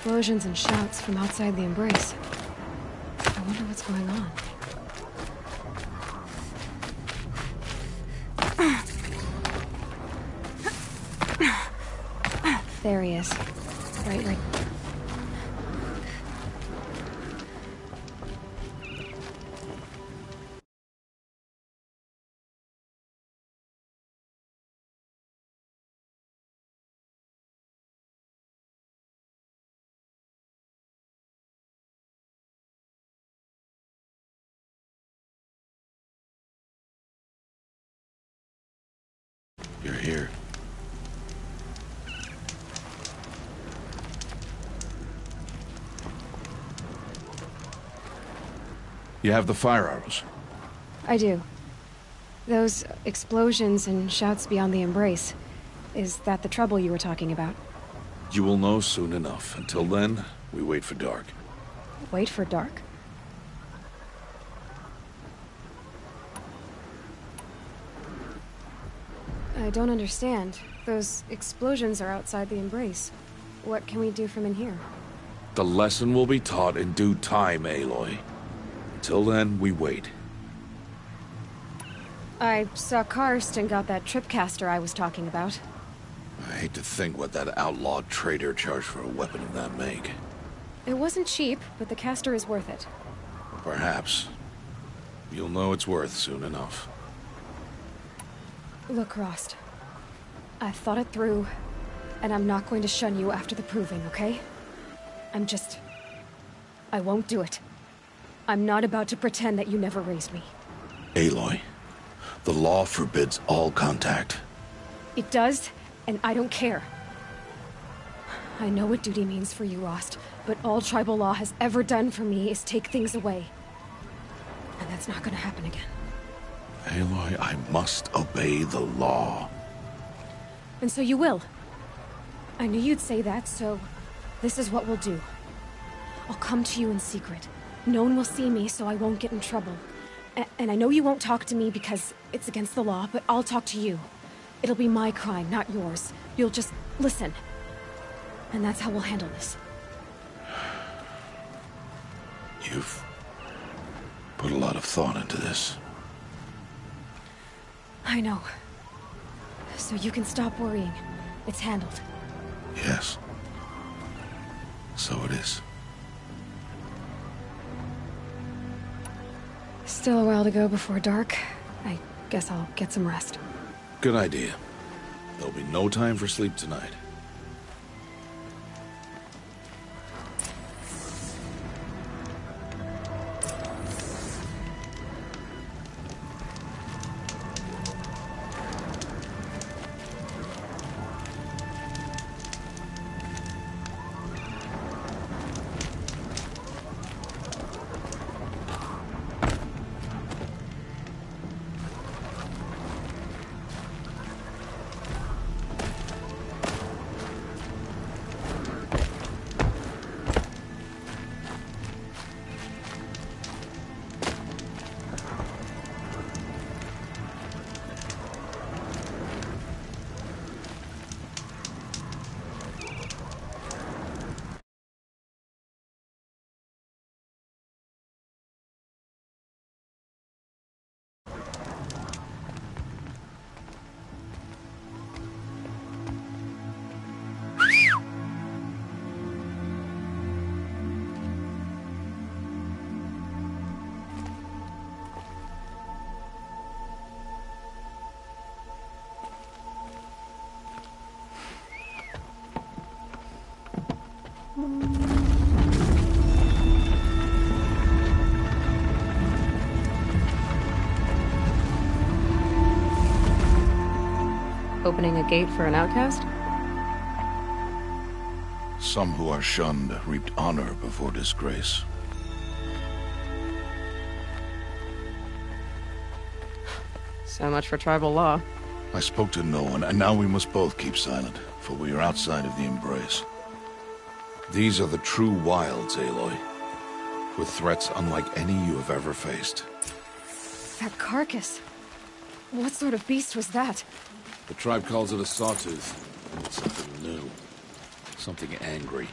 Explosions and shouts from outside the Embrace. I wonder what's going on. There he is. Right. here. You have the fire arrows? I do. Those explosions and shouts beyond the embrace. Is that the trouble you were talking about? You will know soon enough. Until then, we wait for dark. Wait for dark? I don't understand. Those explosions are outside the embrace. What can we do from in here? The lesson will be taught in due time, Aloy. Until then, we wait. I saw Karst got that tripcaster I was talking about. I hate to think what that outlawed trader charged for a weapon of that make. It wasn't cheap, but the caster is worth it. Perhaps. You'll know it's worth soon enough. Look, Rost. I've thought it through, and I'm not going to shun you after the proving, okay? I won't do it. I'm not about to pretend that you never raised me. Aloy, the law forbids all contact. It does, and I don't care. I know what duty means for you, Rost, but all tribal law has ever done for me is take things away. And that's not gonna happen again. Aloy, I must obey the law. And so you will. I knew you'd say that, so this is what we'll do. I'll come to you in secret. No one will see me, so I won't get in trouble. And I know you won't talk to me because it's against the law, but I'll talk to you. It'll be my crime, not yours. You'll just listen. And that's how we'll handle this. You've put a lot of thought into this. I know. So you can stop worrying. It's handled. Yes. So it is. Still a while to go before dark. I guess I'll get some rest. Good idea. There'll be no time for sleep tonight. Opening a gate for an outcast? Some who are shunned reaped honor before disgrace. So much for tribal law. I spoke to no one, and now we must both keep silent, for we are outside of the embrace. These are the true wilds, Aloy, with threats unlike any you have ever faced. That carcass. What sort of beast was that? The tribe calls it a sawtooth, and it's something new. Something angry.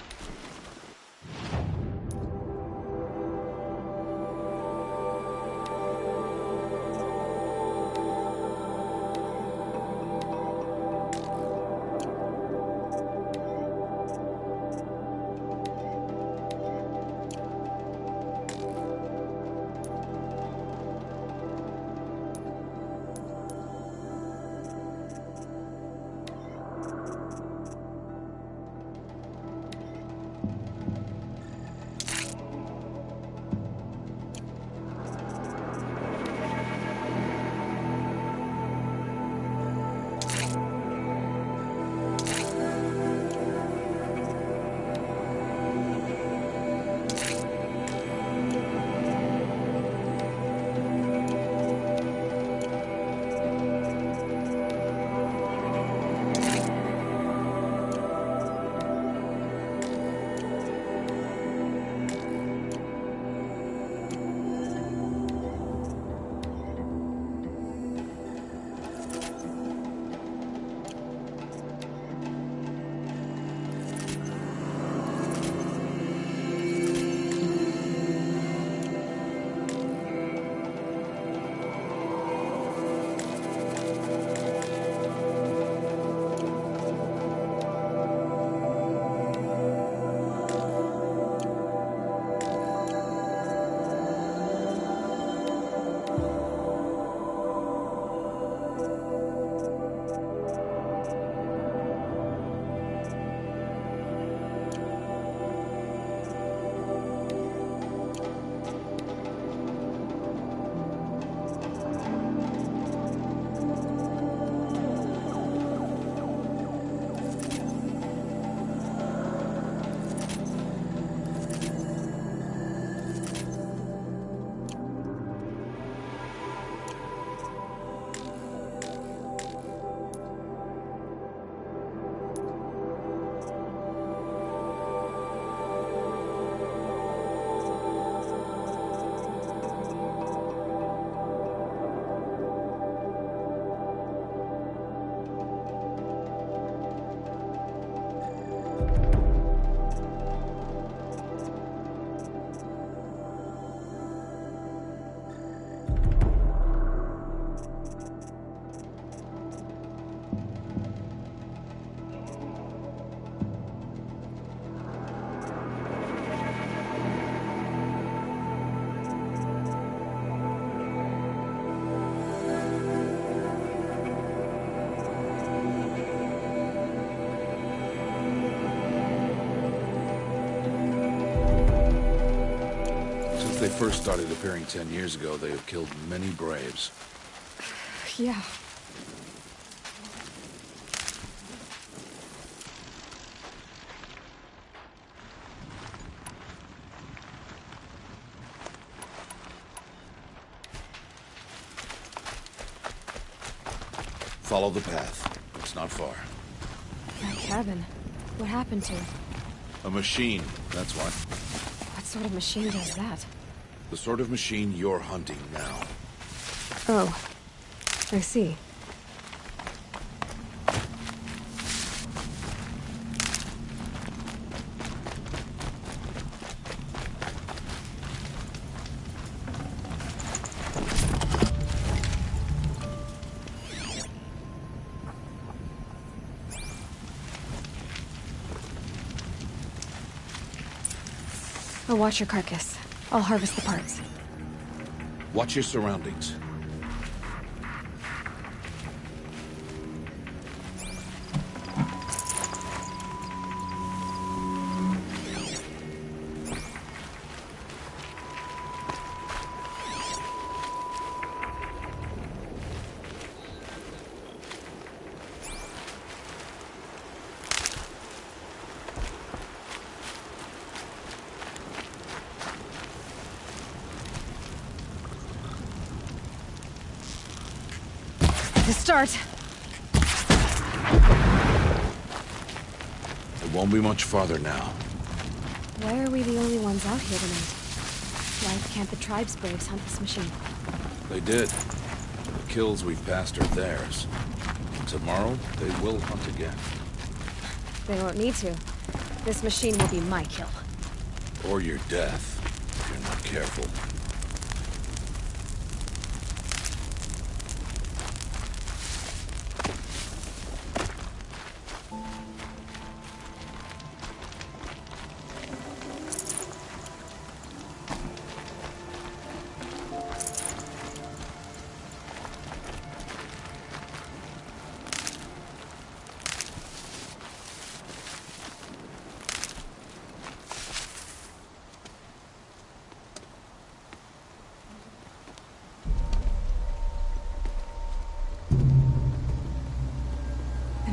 they first started appearing 10 years ago, they have killed many braves. Yeah. Follow the path. It's not far. That cabin. What happened to it? A machine, that's why. What sort of machine does that? The sort of machine you're hunting now. Oh. I see. I'll watch your carcass. I'll harvest the parts. Watch your surroundings. To start. It won't be much farther now. Why are we the only ones out here tonight? Why can't the tribe's braves hunt this machine? They did. The kills we've passed are theirs. And tomorrow, they will hunt again. They won't need to. This machine will be my kill. Or your death, if you're not careful.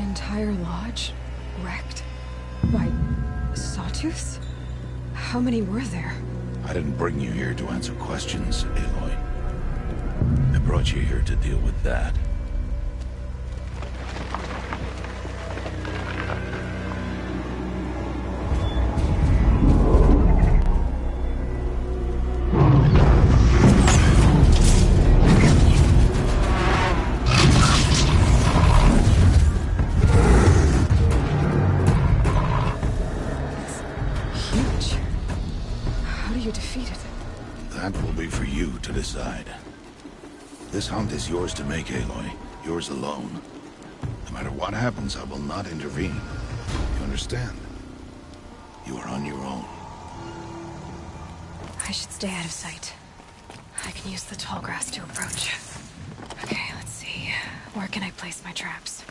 Entire lodge wrecked by sawtooths? How many were there? I didn't bring you here to answer questions, Aloy. I brought you here to deal with that. Decide. This hunt is yours to make, Aloy. Yours alone. No matter what happens, I will not intervene. You understand? You are on your own. I should stay out of sight. I can use the tall grass to approach. Okay, let's see. Where can I place my traps?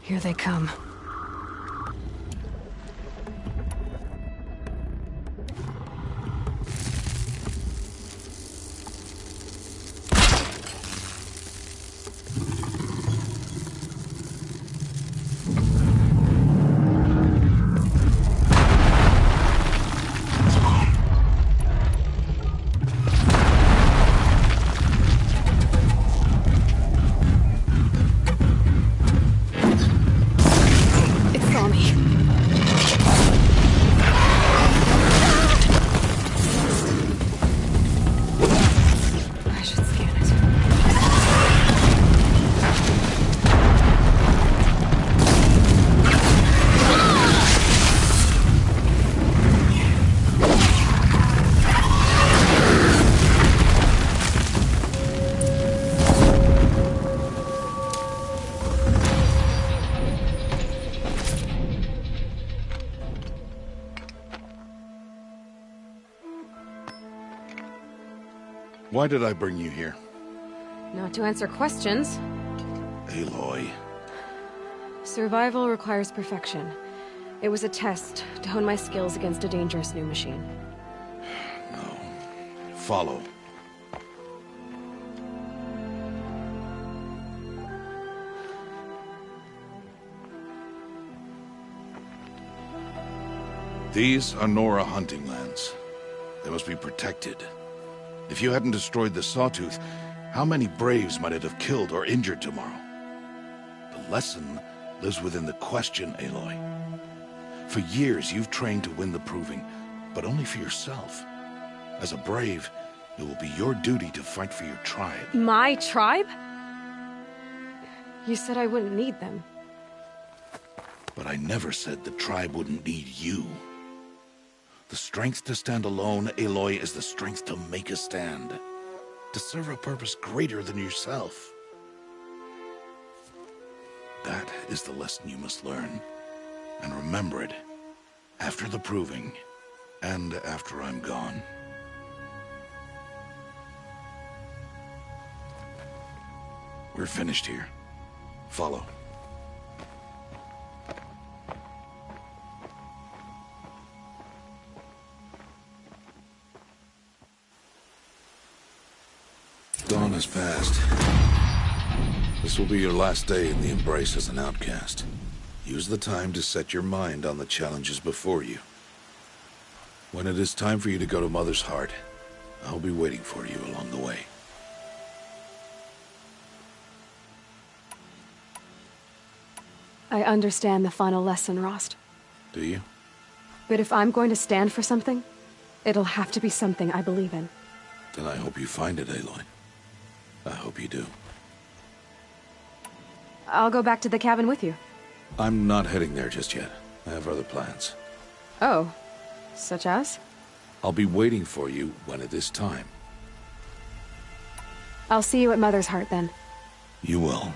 Here they come. Why did I bring you here? Not to answer questions. Aloy. Survival requires perfection. It was a test to hone my skills against a dangerous new machine. No. Follow. These are Nora hunting lands. They must be protected. If you hadn't destroyed the Sawtooth, how many Braves might it have killed or injured tomorrow? The lesson lives within the question, Aloy. For years, you've trained to win the Proving, but only for yourself. As a Brave, it will be your duty to fight for your tribe. My tribe? You said I wouldn't need them. But I never said the tribe wouldn't need you. The strength to stand alone, Aloy, is the strength to make a stand. To serve a purpose greater than yourself. That is the lesson you must learn. And remember it. After the Proving. And after I'm gone. We're finished here. Follow. Dawn has passed. This will be your last day in the Embrace as an outcast. Use the time to set your mind on the challenges before you. When it is time for you to go to Mother's Heart, I'll be waiting for you along the way. I understand the final lesson, Rost. Do you? But if I'm going to stand for something, it'll have to be something I believe in. Then I hope you find it, Aloy. I hope you do. I'll go back to the cabin with you. I'm not heading there just yet. I have other plans. Oh, such as? I'll be waiting for you when it is time. I'll see you at Mother's Heart then. You will.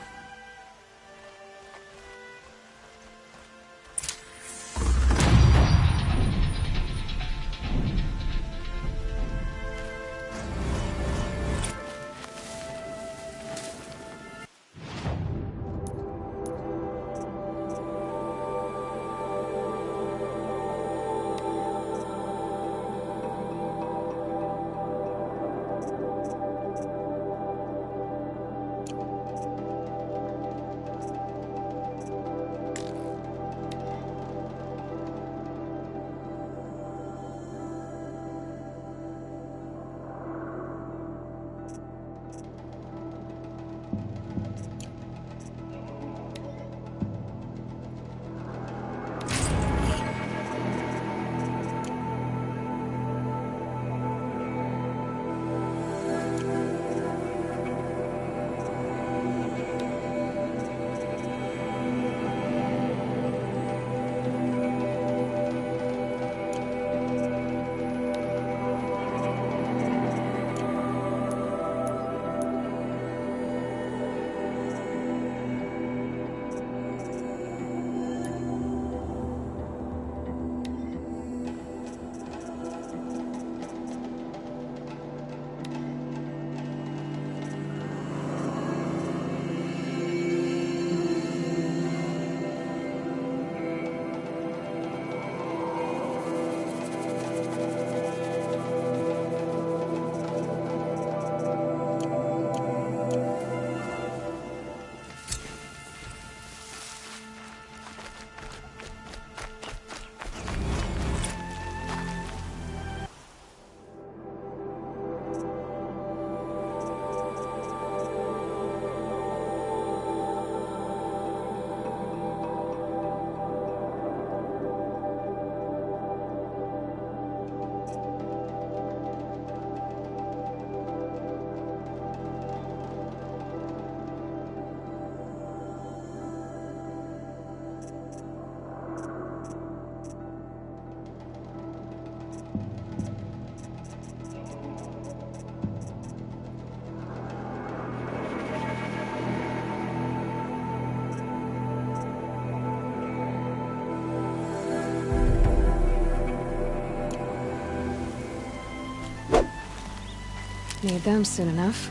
Need them soon enough.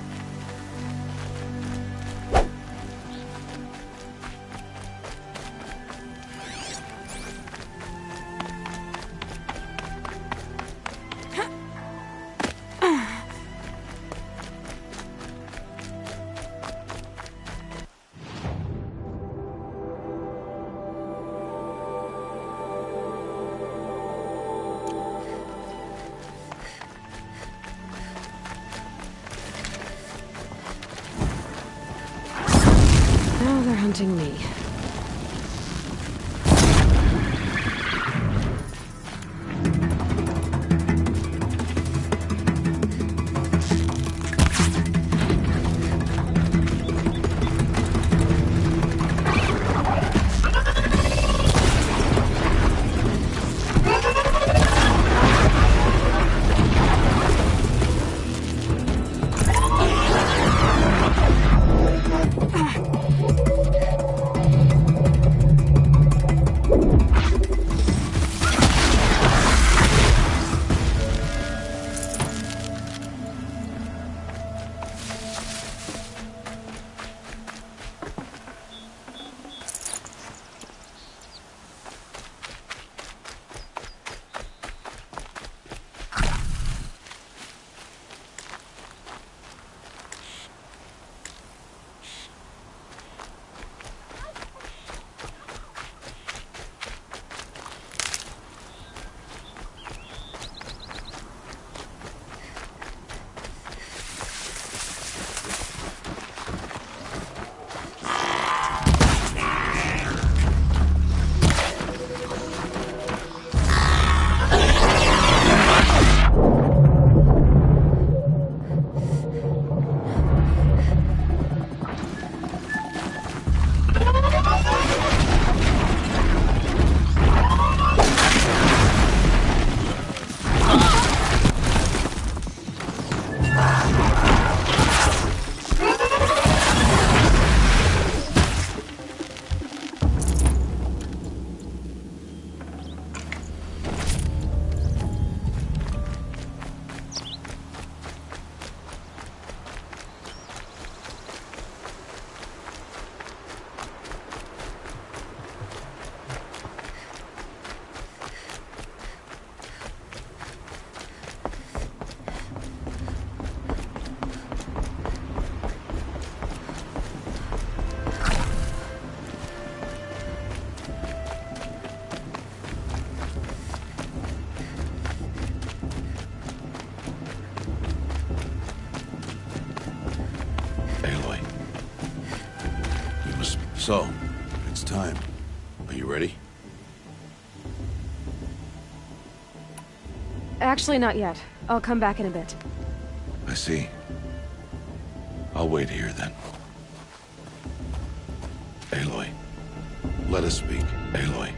Now they're hunting me. So, it's time. Are you ready? Actually, not yet. I'll come back in a bit. I see. I'll wait here then. Aloy. Let us speak, Aloy.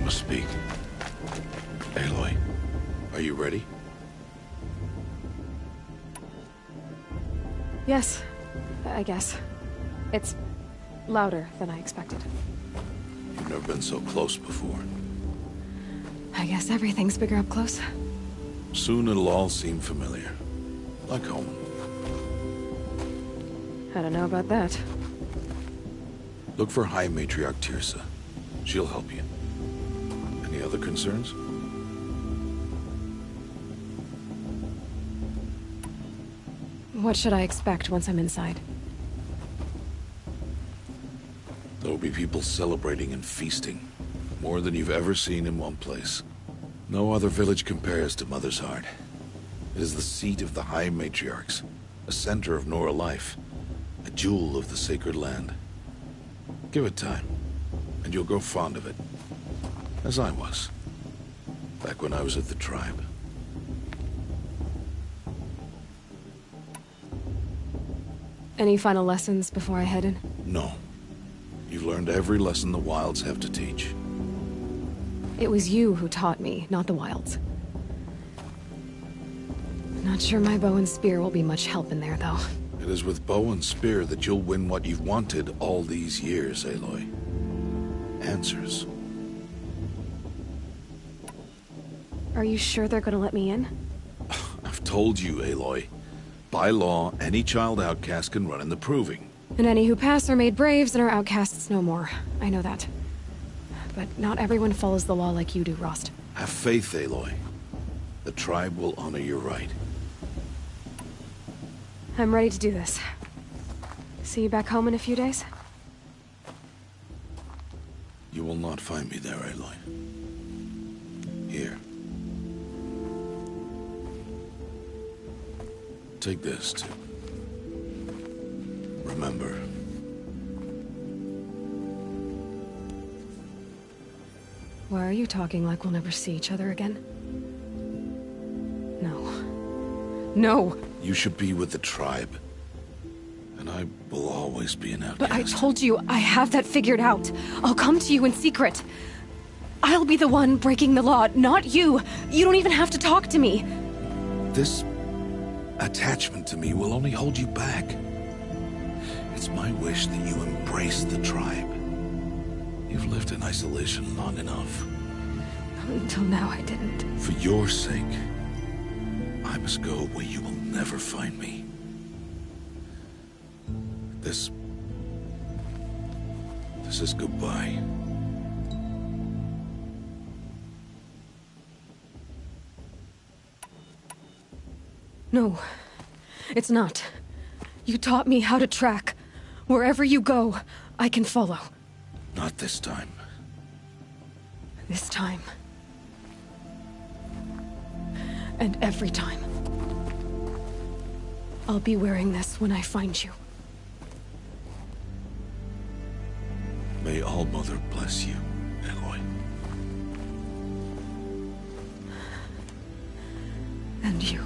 Speak. Aloy, are you ready? Yes, I guess. It's louder than I expected. You've never been so close before. I guess everything's bigger up close. Soon it'll all seem familiar. Like home. I don't know about that. Look for High Matriarch Teersa. She'll help you. Any other concerns? What should I expect once I'm inside? There will be people celebrating and feasting. More than you've ever seen in one place. No other village compares to Mother's Heart. It is the seat of the High Matriarchs, a center of Nora life, a jewel of the sacred land. Give it time, and you'll grow fond of it. As I was, back when I was at the tribe. Any final lessons before I head in? No. You've learned every lesson the Wilds have to teach. It was you who taught me, not the Wilds. Not sure my bow and spear will be much help in there, though. It is with bow and spear that you'll win what you've wanted all these years, Aloy. Answers. Are you sure they're gonna let me in? I've told you, Aloy. By law, any child outcast can run in the Proving. And any who pass are made braves and are outcasts no more. I know that. But not everyone follows the law like you do, Rost. Have faith, Aloy. The tribe will honor your right. I'm ready to do this. See you back home in a few days? You will not find me there, Aloy. Here. Take this, too. Remember. Why are you talking like we'll never see each other again? No. No! You should be with the tribe. And I will always be an outcast. But I told you, I have that figured out. I'll come to you in secret. I'll be the one breaking the law, not you. You don't even have to talk to me. This attachment to me will only hold you back. It's my wish that you embrace the tribe. You've lived in isolation long enough. Until now, I didn't. For your sake, I must go where you will never find me. This is goodbye. No, it's not. You taught me how to track. Wherever you go, I can follow. Not this time. This time. And every time. I'll be wearing this when I find you. May All-Mother bless you, Aloy. And you.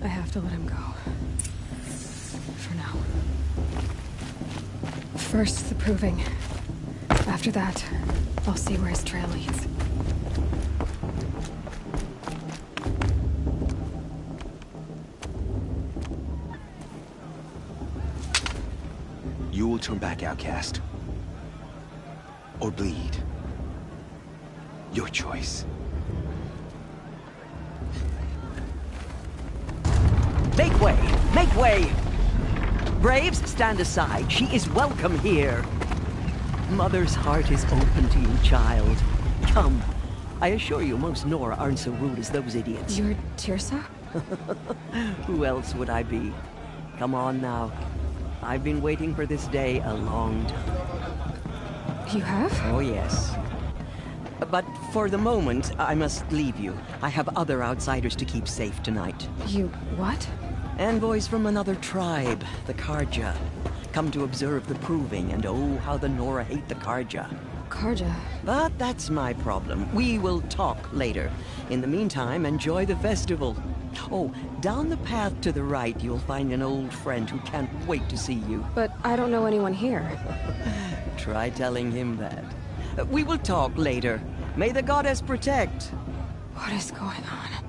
I have to let him go. For now. First, the Proving. After that, I'll see where his trail leads. You will turn back, outcast. Or bleed. Your choice. Make way! Make way! Braves, stand aside. She is welcome here. Mother's heart is open to you, child. Come. I assure you, most Nora aren't so rude as those idiots. You're Teersa? Who else would I be? Come on now. I've been waiting for this day a long time. You have? Oh, yes. But for the moment, I must leave you. I have other outsiders to keep safe tonight. You what? Envoys from another tribe, the Carja. Come to observe the Proving, and oh, how the Nora hate the Carja. Carja? But that's my problem. We will talk later. In the meantime, enjoy the festival. Oh, down the path to the right, you'll find an old friend who can't wait to see you. But I don't know anyone here. Try telling him that. We will talk later. May the goddess protect. What is going on?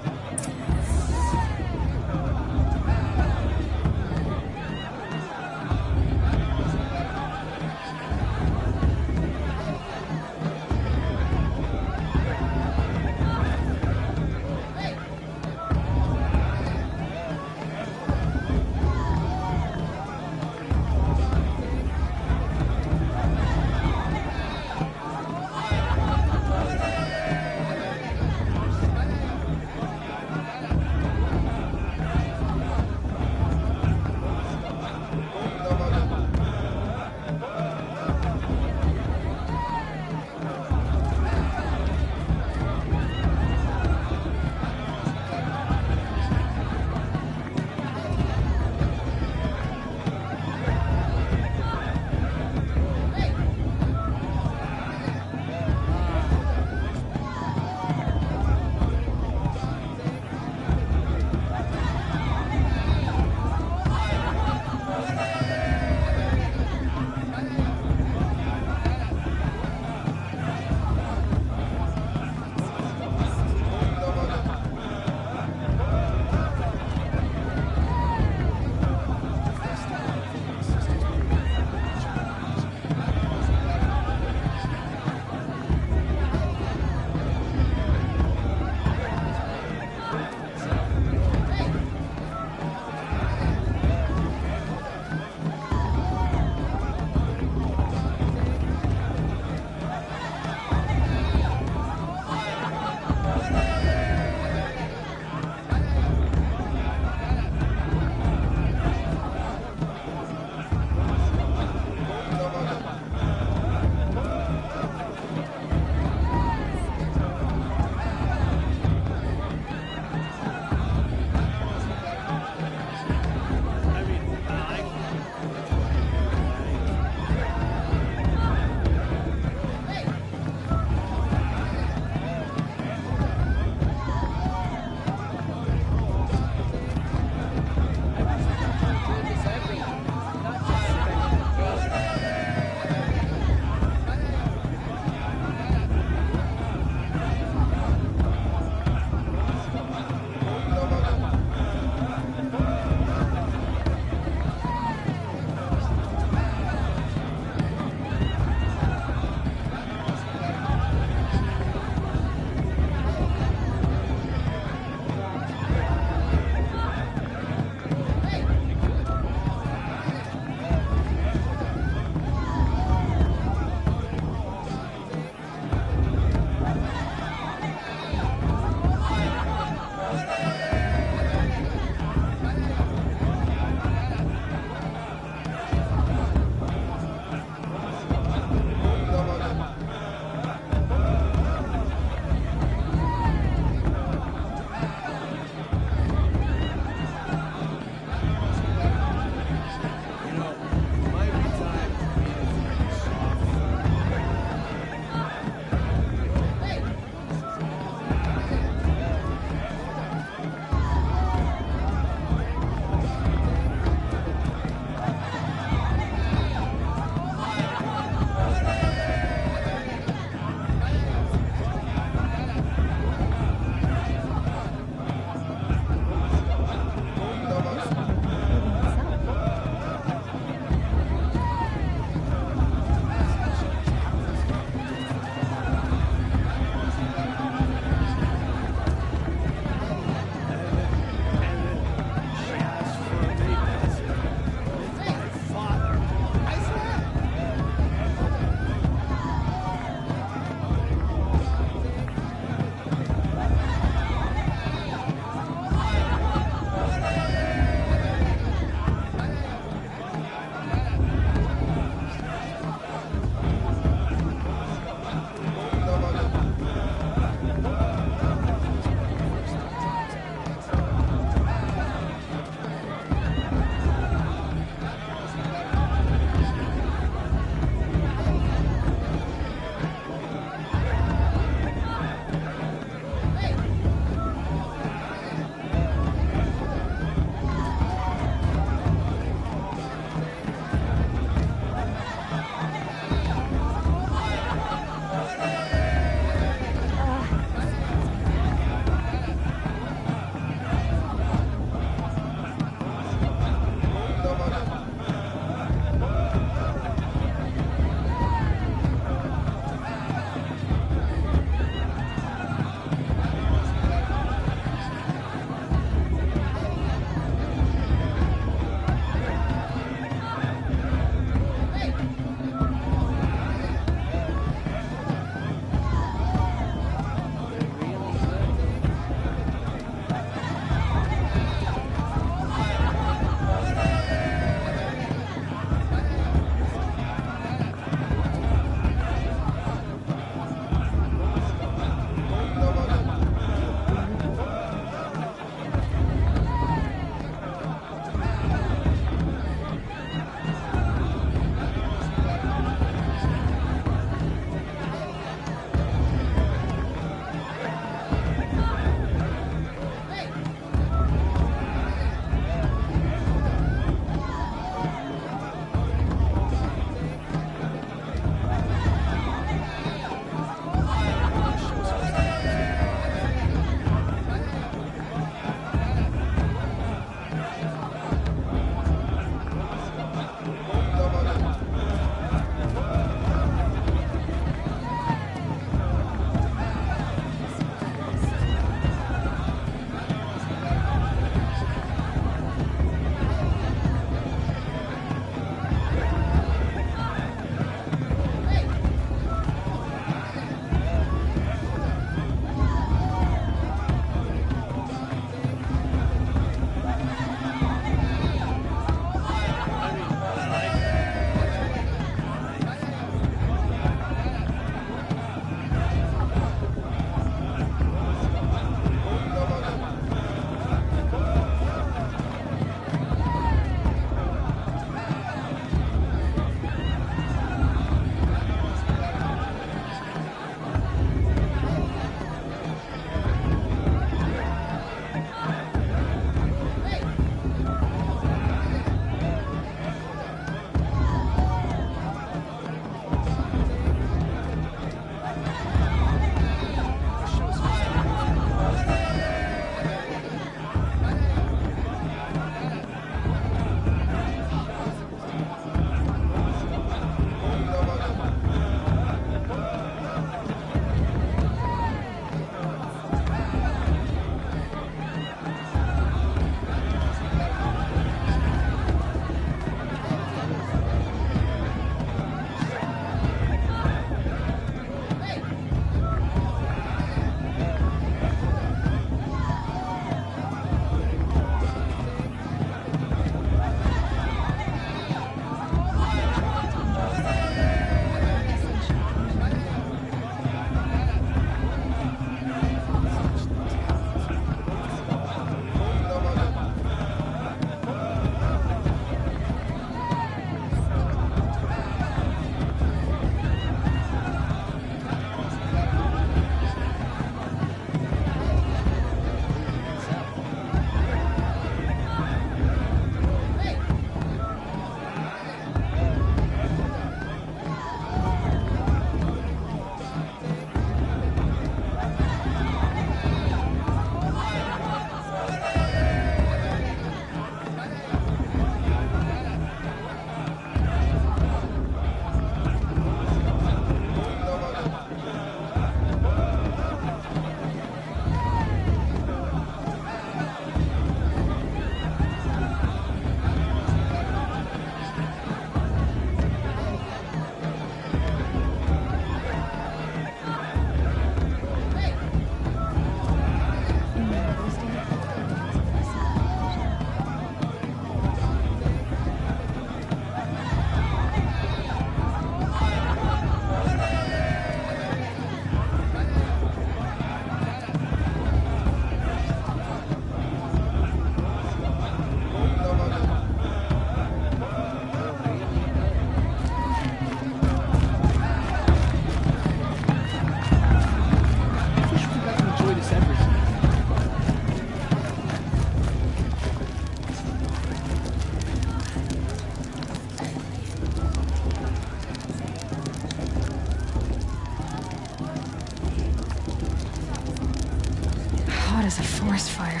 hot as a forest fire.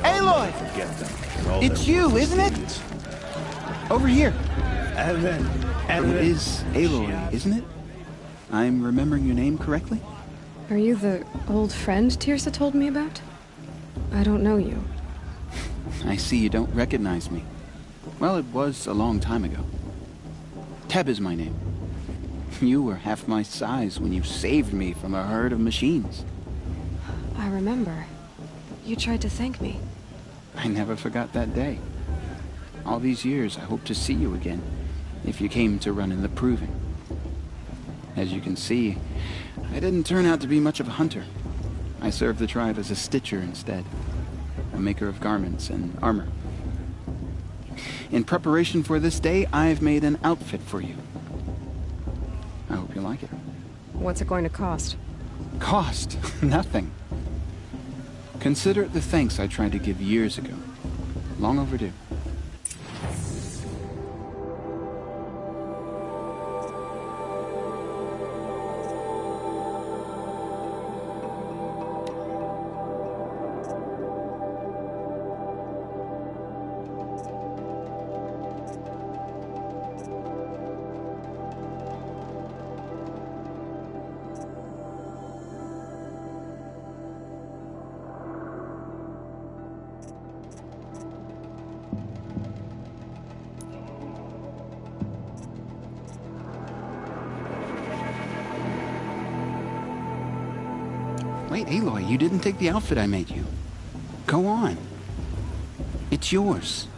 Aloy! It's you, isn't it? Over here. It is Aloy, isn't it? I'm remembering your name correctly? Are you the old friend Tirsa told me about? I don't know you. I see you don't recognize me. Well, it was a long time ago. Teb is my name. You were half my size when you saved me from a herd of machines. I remember. You tried to thank me. I never forgot that day. All these years, I hope to see you again, if you came to run in the Proving. As you can see, I didn't turn out to be much of a hunter. I served the tribe as a stitcher instead, a maker of garments and armor. In preparation for this day, I've made an outfit for you. I hope you like it. What's it going to cost? Cost? Nothing. Consider it the thanks I tried to give years ago. Long overdue. Wait, Aloy, you didn't take the outfit I made you. Go on. It's yours.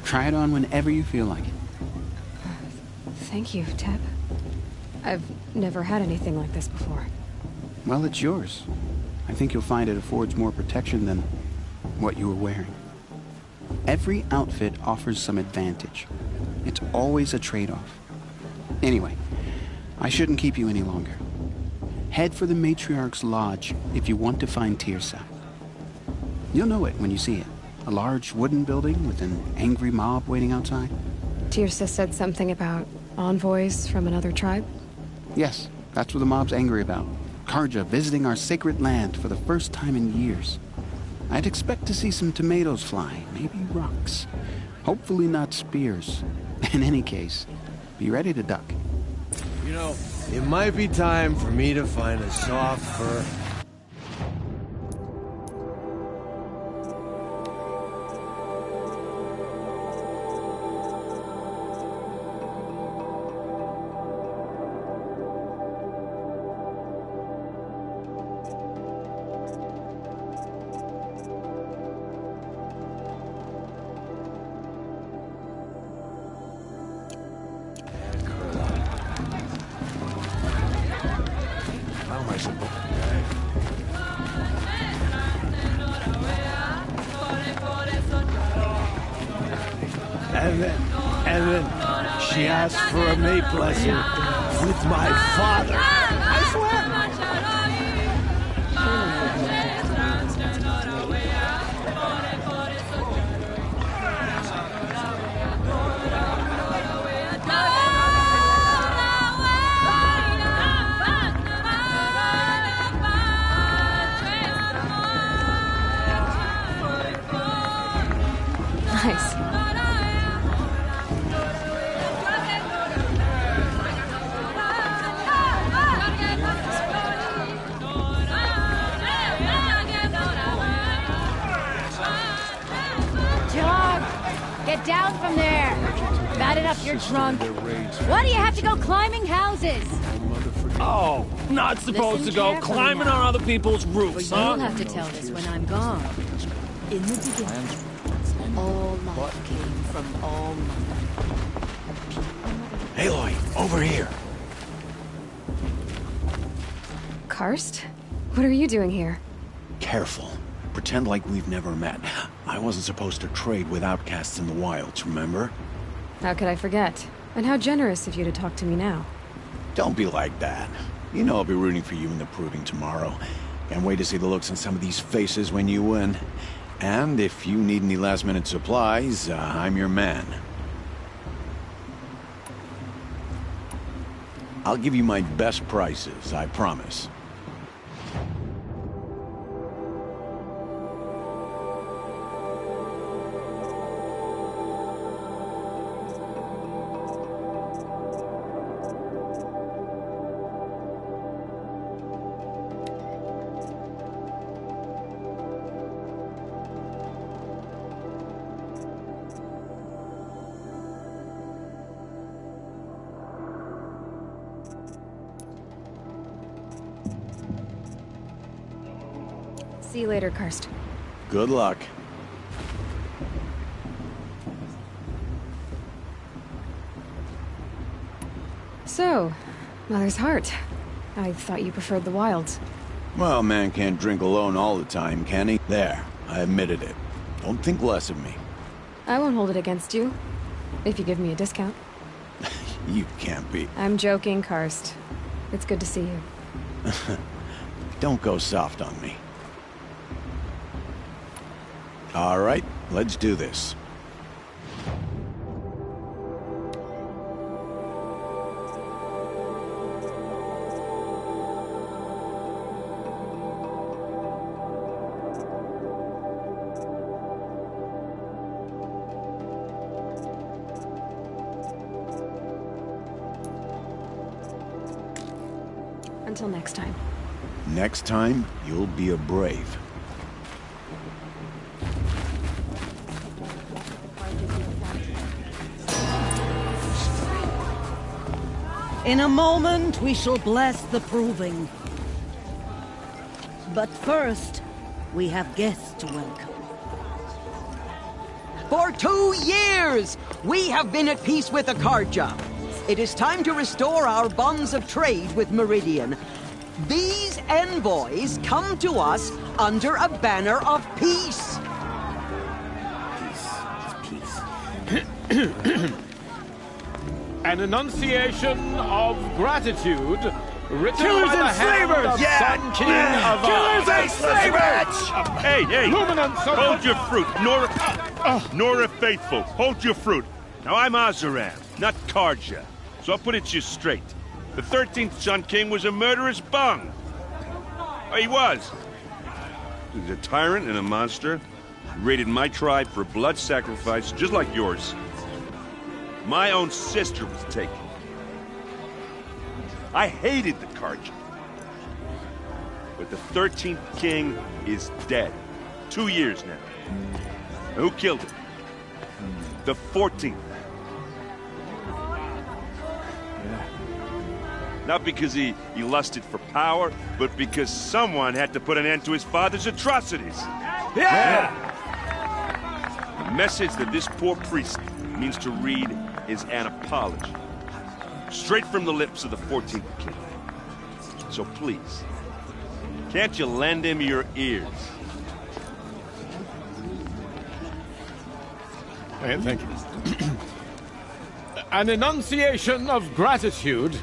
Try it on whenever you feel like it. Thank you, Teb. I've never had anything like this before. Well, it's yours. I think you'll find it affords more protection than what you were wearing. Every outfit offers some advantage. It's always a trade-off. Anyway, I shouldn't keep you any longer. Head for the Matriarch's Lodge if you want to find Tirsa. You'll know it when you see it. A large wooden building with an angry mob waiting outside. Tirsa said something about envoys from another tribe? Yes, that's what the mob's angry about. Carja visiting our sacred land for the first time in years. I'd expect to see some tomatoes fly, maybe rocks. Hopefully not spears. In any case, be ready to duck. You know, it might be time for me to find a soft fur. am I supposed to... And then she asked for a mate blessing with my father. I swear. Nice. John, get down from there. Bat it up, you're drunk. Why do you have to go climbing houses? Oh, not supposed Listen to go carefully climbing now. on other people's roofs, But huh? you'll have to tell this when I'm gone. In the beginning, all life came from all mother. Aloy, over here. Karst? What are you doing here? Careful. Pretend like we've never met. I wasn't supposed to trade with outcasts in the wilds, remember? How could I forget? And how generous of you to talk to me now. Don't be like that. You know I'll be rooting for you in the proving tomorrow. Can't wait to see the looks on some of these faces when you win. And if you need any last-minute supplies, I'm your man. I'll give you my best prices, I promise. See you later, Karst. Good luck. So, Mother's Heart. I thought you preferred the wilds. Well, man can't drink alone all the time, can he? There, I admitted it. Don't think less of me. I won't hold it against you. If you give me a discount. You can't be. I'm joking, Karst. It's good to see you. Don't go soft on me. All right, let's do this. Until next time. Next time, you'll be a brave. In a moment, we shall bless the proving. But first, we have guests to welcome. For 2 years, we have been at peace with Akarja. It is time to restore our bonds of trade with Meridian. These envoys come to us under a banner of peace. An enunciation of gratitude written Killers by the and hand slavers! of Yeah! Sun King of Killers and slavers! Hey, hey! Luminance of Hold your fruit, Nora Faithful. Hold your fruit. Now I'm Azaran, not Karja. So I'll put it to you straight. The 13th Sun King was a murderous bung. Oh, he was. He was a tyrant and a monster. He raided my tribe for blood sacrifice, just like yours. My own sister was taken. I hated the Karja. But the 13th king is dead. 2 years now. And who killed him? The 14th. Not because he lusted for power, but because someone had to put an end to his father's atrocities. Yeah! The message that this poor priest means to read is an apology. Straight from the lips of the 14th king. So please, can't you lend him your ears? Thank you. An enunciation of gratitude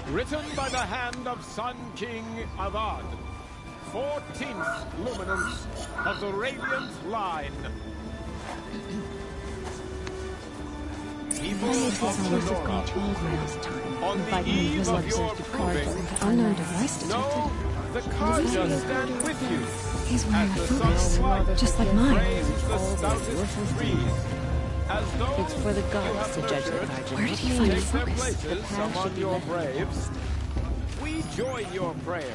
written by the hand of Sun King Avad, 14th luminance of the Radiant Line. People of Lenora, on the eve of your proving, Unknown device detected. know the Karja stand with you. He's wearing a focus, just like mine. The stoutest trees, as though It's for the gods to judge the Karja. Where did he find a take their focus? places among your braves. We join your prayers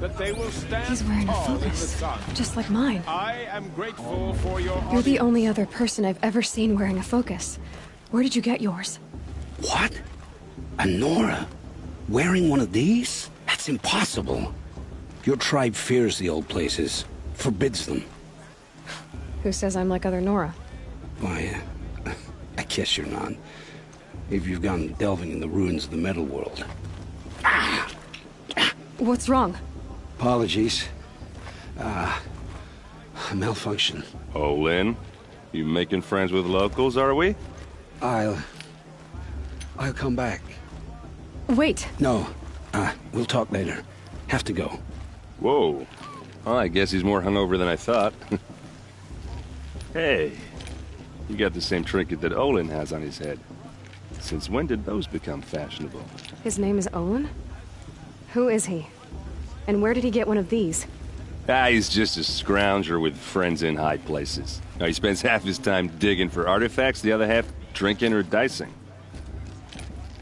that they will stand He's wearing a tall in the focus, sun. just like mine. I am grateful for your You're the only other person I've ever seen wearing a focus. Where did you get yours? What? A Nora? Wearing one of these? That's impossible. Your tribe fears the old places, forbids them. Who says I'm like other Nora? Why, I guess you're not. If you've gone delving in the ruins of the metal world. What's wrong? Apologies. A malfunction. Oh, Lynn, you making friends with locals, are we? I'll come back. Wait. No, we'll talk later. Have to go. Whoa. Well, I guess he's more hungover than I thought. Hey, you got the same trinket that Olin has on his head. Since when did those become fashionable? His name is Owen? Who is he? And where did he get one of these? He's just a scrounger with friends in high places. Now, he spends half his time digging for artifacts, the other half drinking or dicing.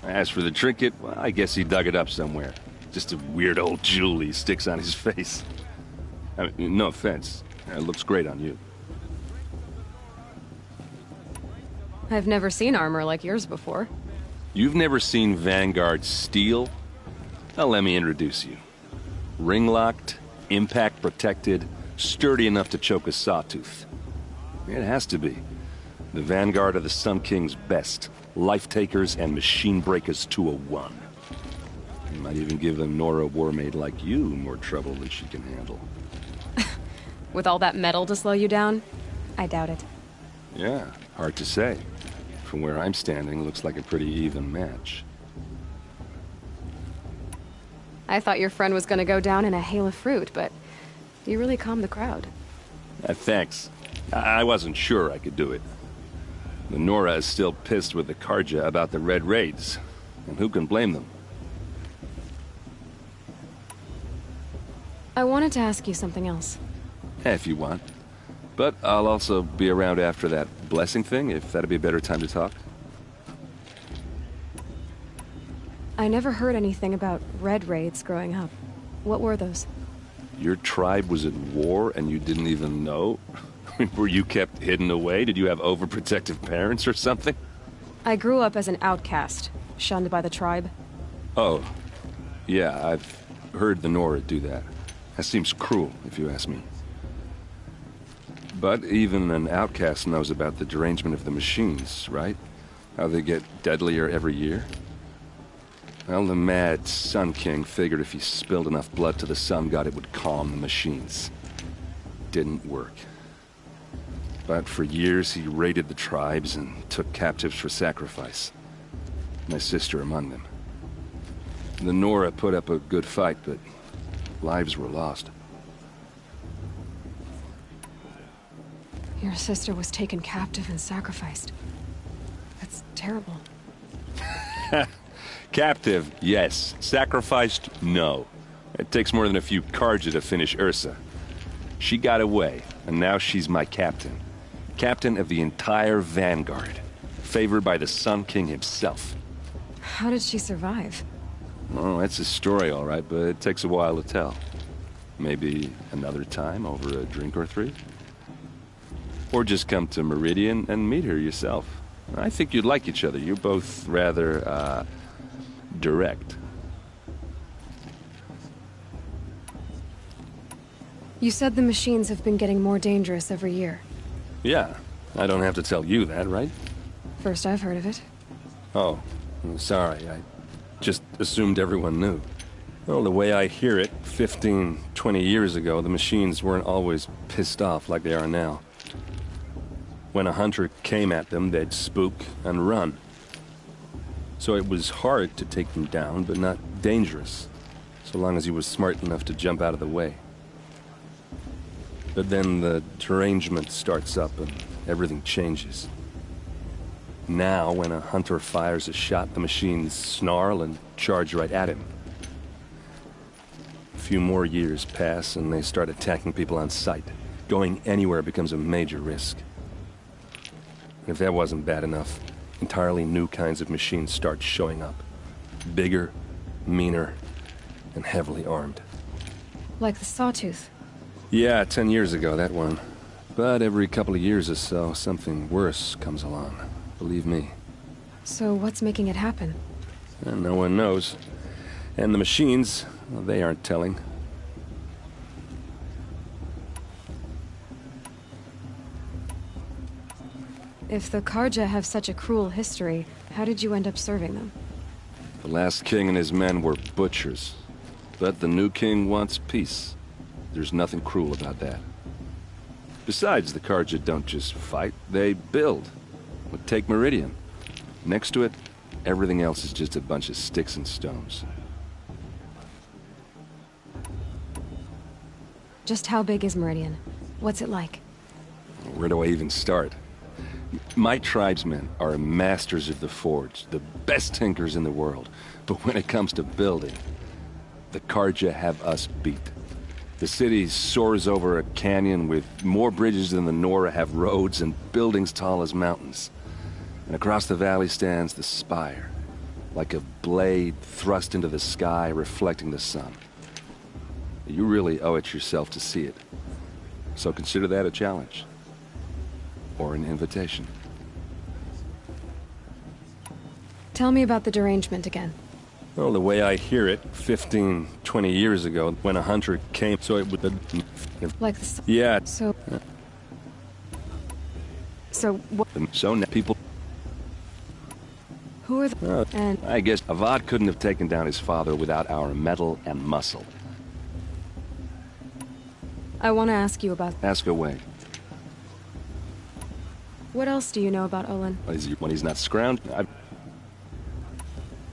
As for the trinket, well, I guess he dug it up somewhere. Just a weird old jewel he sticks on his face. I mean, no offense. It looks great on you. I've never seen armor like yours before. You've never seen Vanguard steel? Now let me introduce you. Ring-locked, impact-protected, sturdy enough to choke a sawtooth. It has to be. The Vanguard of the Sun King's best. Life-takers and machine breakers to a one. You might even give a Nora warmaid like you more trouble than she can handle. With all that metal to slow you down? I doubt it. Yeah, hard to say. From where I'm standing, looks like a pretty even match. I thought your friend was gonna go down in a hail of fruit, but you really calmed the crowd. Thanks. I wasn't sure I could do it. The Nora is still pissed with the Karja about the Red Raids, and who can blame them? I wanted to ask you something else. If you want. But I'll also be around after that blessing thing, if that'd be a better time to talk. I never heard anything about Red Raids growing up. What were those? Your tribe was at war and you didn't even know? Were you kept hidden away? Did you have overprotective parents or something? I grew up as an outcast, shunned by the tribe. Oh, yeah, I've heard the Nora do that. That seems cruel, if you ask me. But even an outcast knows about the derangement of the machines, right? How they get deadlier every year? Well, the mad Sun King figured if he spilled enough blood to the Sun God, it would calm the machines. Didn't work. But for years, he raided the tribes and took captives for sacrifice. My sister among them. The Nora put up a good fight, but lives were lost. Your sister was taken captive and sacrificed. That's terrible. Captive, yes. Sacrificed, no. It takes more than a few Karja to finish Ursa. She got away, and now she's my captain. Captain of the entire Vanguard. Favored by the Sun King himself. How did she survive? Oh, that's a story, all right, but it takes a while to tell. Maybe another time over a drink or three? Or just come to Meridian and meet her yourself. I think you'd like each other. You're both rather, direct. You said the machines have been getting more dangerous every year. Yeah, I don't have to tell you that, right? First I've heard of it. Oh, sorry. I just assumed everyone knew. Well, the way I hear it, 15, 20 years ago, the machines weren't always pissed off like they are now. When a hunter came at them, they'd spook and run. So it was hard to take them down, but not dangerous, so long as he was smart enough to jump out of the way. But then the derangement starts up and everything changes. Now, when a hunter fires a shot, the machines snarl and charge right at him. A few more years pass and they start attacking people on sight. Going anywhere becomes a major risk. And if that wasn't bad enough, entirely new kinds of machines start showing up. Bigger, meaner, and heavily armed. Like the Sawtooth. Yeah, 10 years ago, that one. But every couple of years or so, something worse comes along. Believe me. So what's making it happen? And no one knows. And the machines, well, they aren't telling. If the Carja have such a cruel history, how did you end up serving them? The last king and his men were butchers. But the new king wants peace. There's nothing cruel about that. Besides, the Carja don't just fight, they build. But take Meridian. Next to it, everything else is just a bunch of sticks and stones. Just how big is Meridian? What's it like? Where do I even start? My tribesmen are masters of the forge, the best tinkers in the world. But when it comes to building, the Carja have us beat. The city soars over a canyon with more bridges than the Nora have roads and buildings tall as mountains. And across the valley stands the spire, like a blade thrust into the sky reflecting the sun. You really owe it yourself to see it. So consider that a challenge. Or an invitation. Tell me about the derangement again. Well, the way I hear it, 15, 20 years ago, when a hunter came, so it would... Like the... Yeah. So what... So now people... Who are the... and... I guess Avad couldn't have taken down his father without our metal and muscle. I want to ask you about... Ask away. What else do you know about Olin? When he's not scrounged,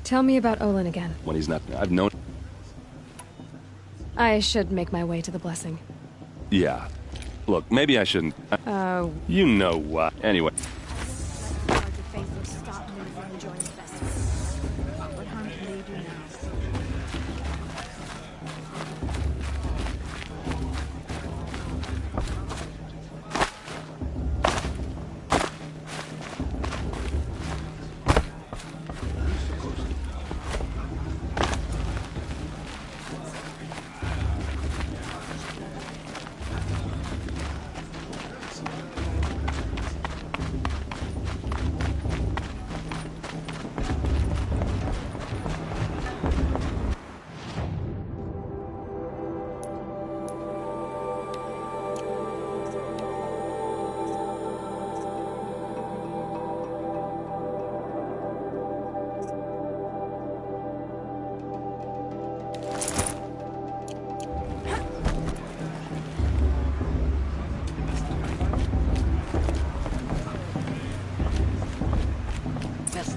Tell me about Olin again. When he's not... I've known... I should make my way to the blessing. Yeah. Look, maybe I shouldn't... You know what. Anyway.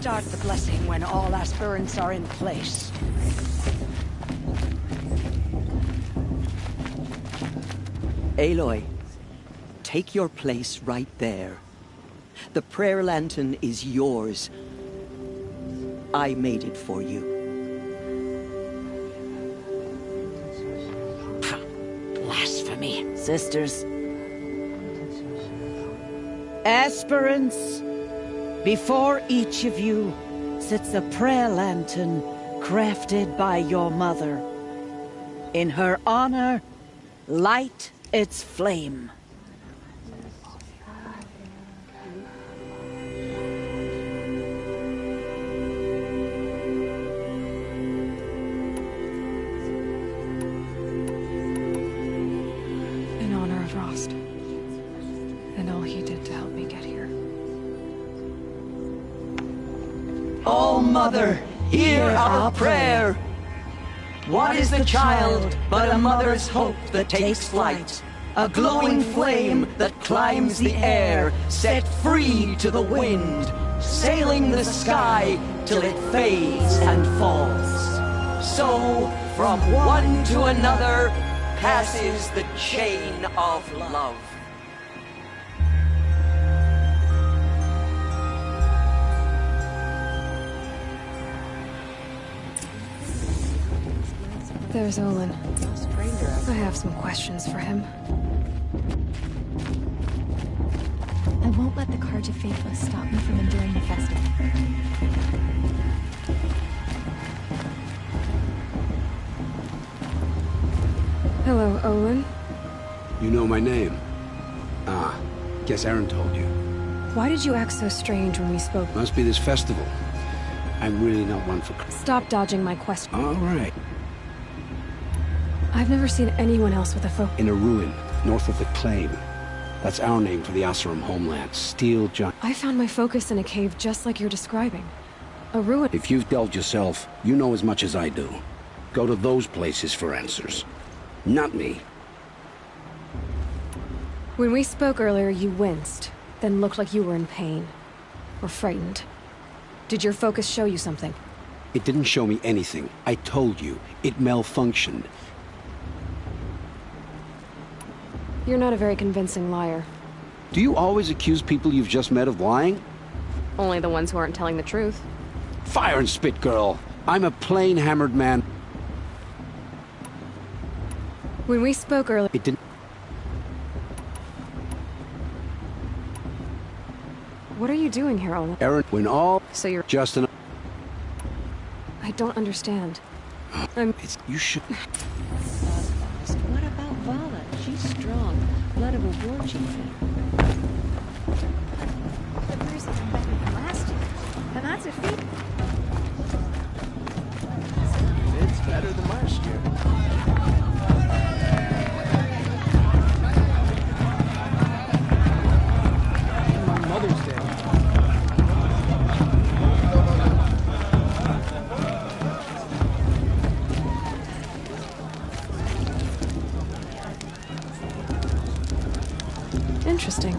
Start the blessing when all aspirants are in place. Aloy, take your place right there. The prayer lantern is yours. I made it for you. Blasphemy. Sisters. Aspirants. Before each of you sits a prayer lantern crafted by your mother. In her honor, light its flame. In honor of Rost. And all he did to help me get here. Oh, Mother, hear our prayer. What is the child but a mother's hope that takes flight? A glowing flame that climbs the air, set free to the wind, sailing the sky till it fades and falls. So, from one to another, passes the chain of love. There's Olin. I have some questions for him. I won't let the Carja Faithless stop me from enjoying the festival. Hello, Olin. You know my name? Ah, guess Aaron told you. Why did you act so strange when we spoke? Must be this festival. I'm really not one for... Stop dodging my question. All right. I've never seen anyone else with a focus. In a ruin, north of the Claim. That's our name for the Oseram homeland. Steel giant... I found my focus in a cave just like you're describing. A ruin... If you've delved yourself, you know as much as I do. Go to those places for answers. Not me. When we spoke earlier, you winced, then looked like you were in pain. Or frightened. Did your focus show you something? It didn't show me anything. I told you. It malfunctioned. You're not a very convincing liar. Do you always accuse people you've just met of lying? Only the ones who aren't telling the truth. Fire and spit, girl. I'm a plain hammered man. When we spoke earlier... It didn't... What are you doing here, Olin? Aaron, when all... So you're... Just an... I don't understand. You should... What about Vala? She's strong. Blood of a war chief. The bruises are better than last year. And that's a feat. It's better than last year. On Mother's Day. Interesting.